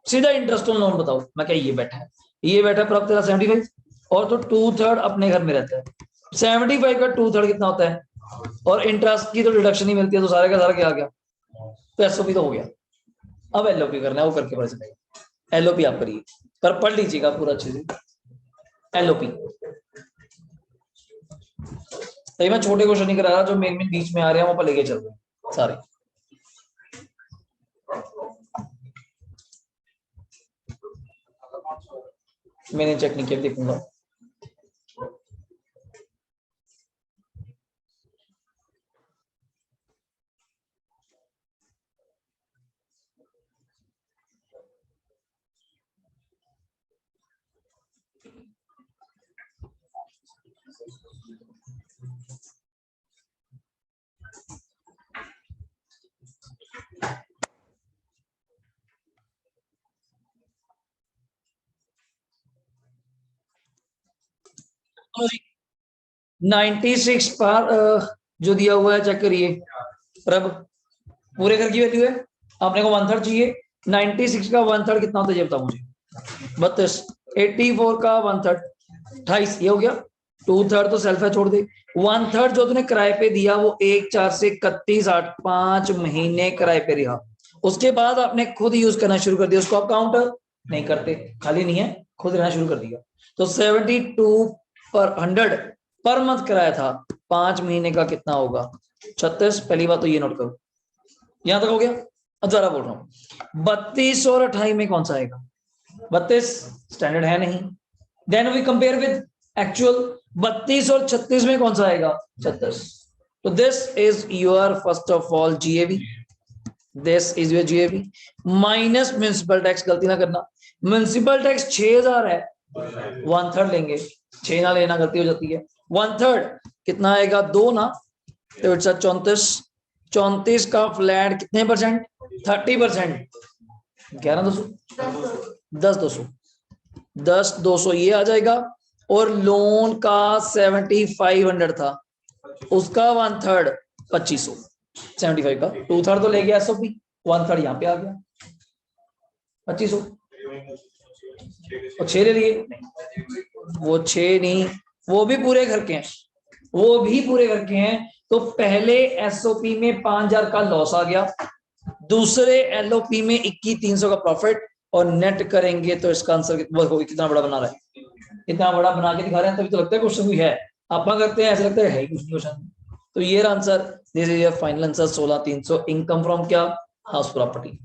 सीधा इंटरेस्ट ऑन लोन बताओ, मैं क्या ये बैठा है, ये बैठा पर अब तेरा 75, और तो 2/3 अपने घर में रहता है, 75 का 2/3 कितना होता है, और इंटरेस्ट की तो डिडक्शन ही मिलती है, तो सारे का सारा क्या आ गया, तो एसओपी तो हो गया। अब एलओपी करना है, वो करके पता चलेगा, एलओपी आप करिए, पर पढ़ लीजिएगा पूरा अच्छे से एलओपी। तो मैं छोटे क्वेश्चन नहीं करा रहा, जो मेन बीच में आ रहे हैं वो पर लेके चल रहे हैं सारे। मैंने चेक नहीं किया, देखूंगा। 96 पर जो दिया हुआ है चेक करिए। प्रभ पूरे घर की वैल्यू है, आपने को 1/3 चाहिए। 96 का 1/3 कितना होता है ये बताओ मुझे। 32। 84 का 1/3 28, ये हो गया। 2/3 तो सेल्फ है, छोड़ दे। 1/3 जो तूने किराए पे दिया वो 1 4 से 31 8 5 महीने किराए पे रहा। उसके बाद आपने खुद यूज करना शुरू कर दिया, उसको आप काउंट नहीं करते, खाली नहीं है, खुद रहना शुरू कर दिया। तो 72 पर 100 पर मंथ किराया था, 5 महीने का कितना होगा 36। पहली बात तो ये नोट करो, यहां तक हो गया। अब जरा बोल रहा हूं 32 और 28 में कौन सा आएगा। 32 स्टैंडर्ड है नहीं, then we compare with actual. 32 और 36 में कौन सा आएगा 36। तो this is your first of all GAB, this is your GAB minus municipal tax. गलती ना करना, म्युनिसिपल टैक्स 6000 है, 1/3 लेंगे, 6 ना लेना, गलती हो जाती है। 1/3 कितना आएगा 2 ना, तो इट्स 34। 34 का फ्लैट कितने परसेंट 30%। 11 200 10 200 ये आ जाएगा। और लोन का 7500 था, उसका 1/3 2500। 75 का 2/3 तो ले गया एसओपी, 1/3 यहाँ पे आ गया 2500। और 6 ले लिए, वो 6 नहीं, वो भी पूरे घर के हैं, वो भी पूरे घर के हैं। तो पहले एसओपी में 5000 का लॉस आ गया, दूसरे एलओपी में 21300 का प्रॉफिट। और नेट करेंगे तो इसका आंसर कितना बड़ा बना रहा है, इतना बड़ा बना के दिखा रहे हैं, तभी तो लगता है क्वेश्चन कोई है। आप करते हैं ऐसा लगता है कुछ नहीं क्वेश्चन। तो ये answer, this is your final answer 16300। Income from क्या, हाउस प्रॉपर्टी।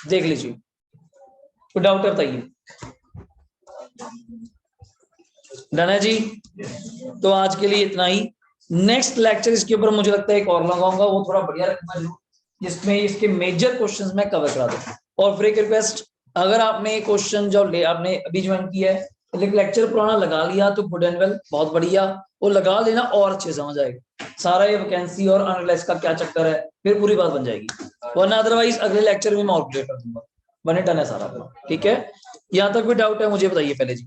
देख लीजिए, कोई डाउट बताइए। डन है जी। तो आज के लिए इतना ही। नेक्स्ट लेक्चर इसके ऊपर मुझे लगता है एक और लगाऊंगा, वो थोड़ा बढ़िया रखना जरूर, जिसमें इसके मेजर क्वेश्चंस मैं कवर करा दूं। और फ्री रिक्वेस्ट, अगर आपने क्वेश्चन जो आपने अभी ज्वाइन किया है, लेक्चर पुराना लगा लिया तो गुड एंड वेल, बहुत बढ़िया, वो लगा लेना और अच्छे समझ आएगा सारा ये वैकेंसी और अनलाइज का क्या चक्कर है, फिर पूरी बात बन जाएगी। वरना अदरवाइज अगले लेक्चर में मैं और क्लियर कर दूंगा, बने टन है सारा। ठीक है, यहाँ तक कोई डाउट है मुझे बताइए पहले जी।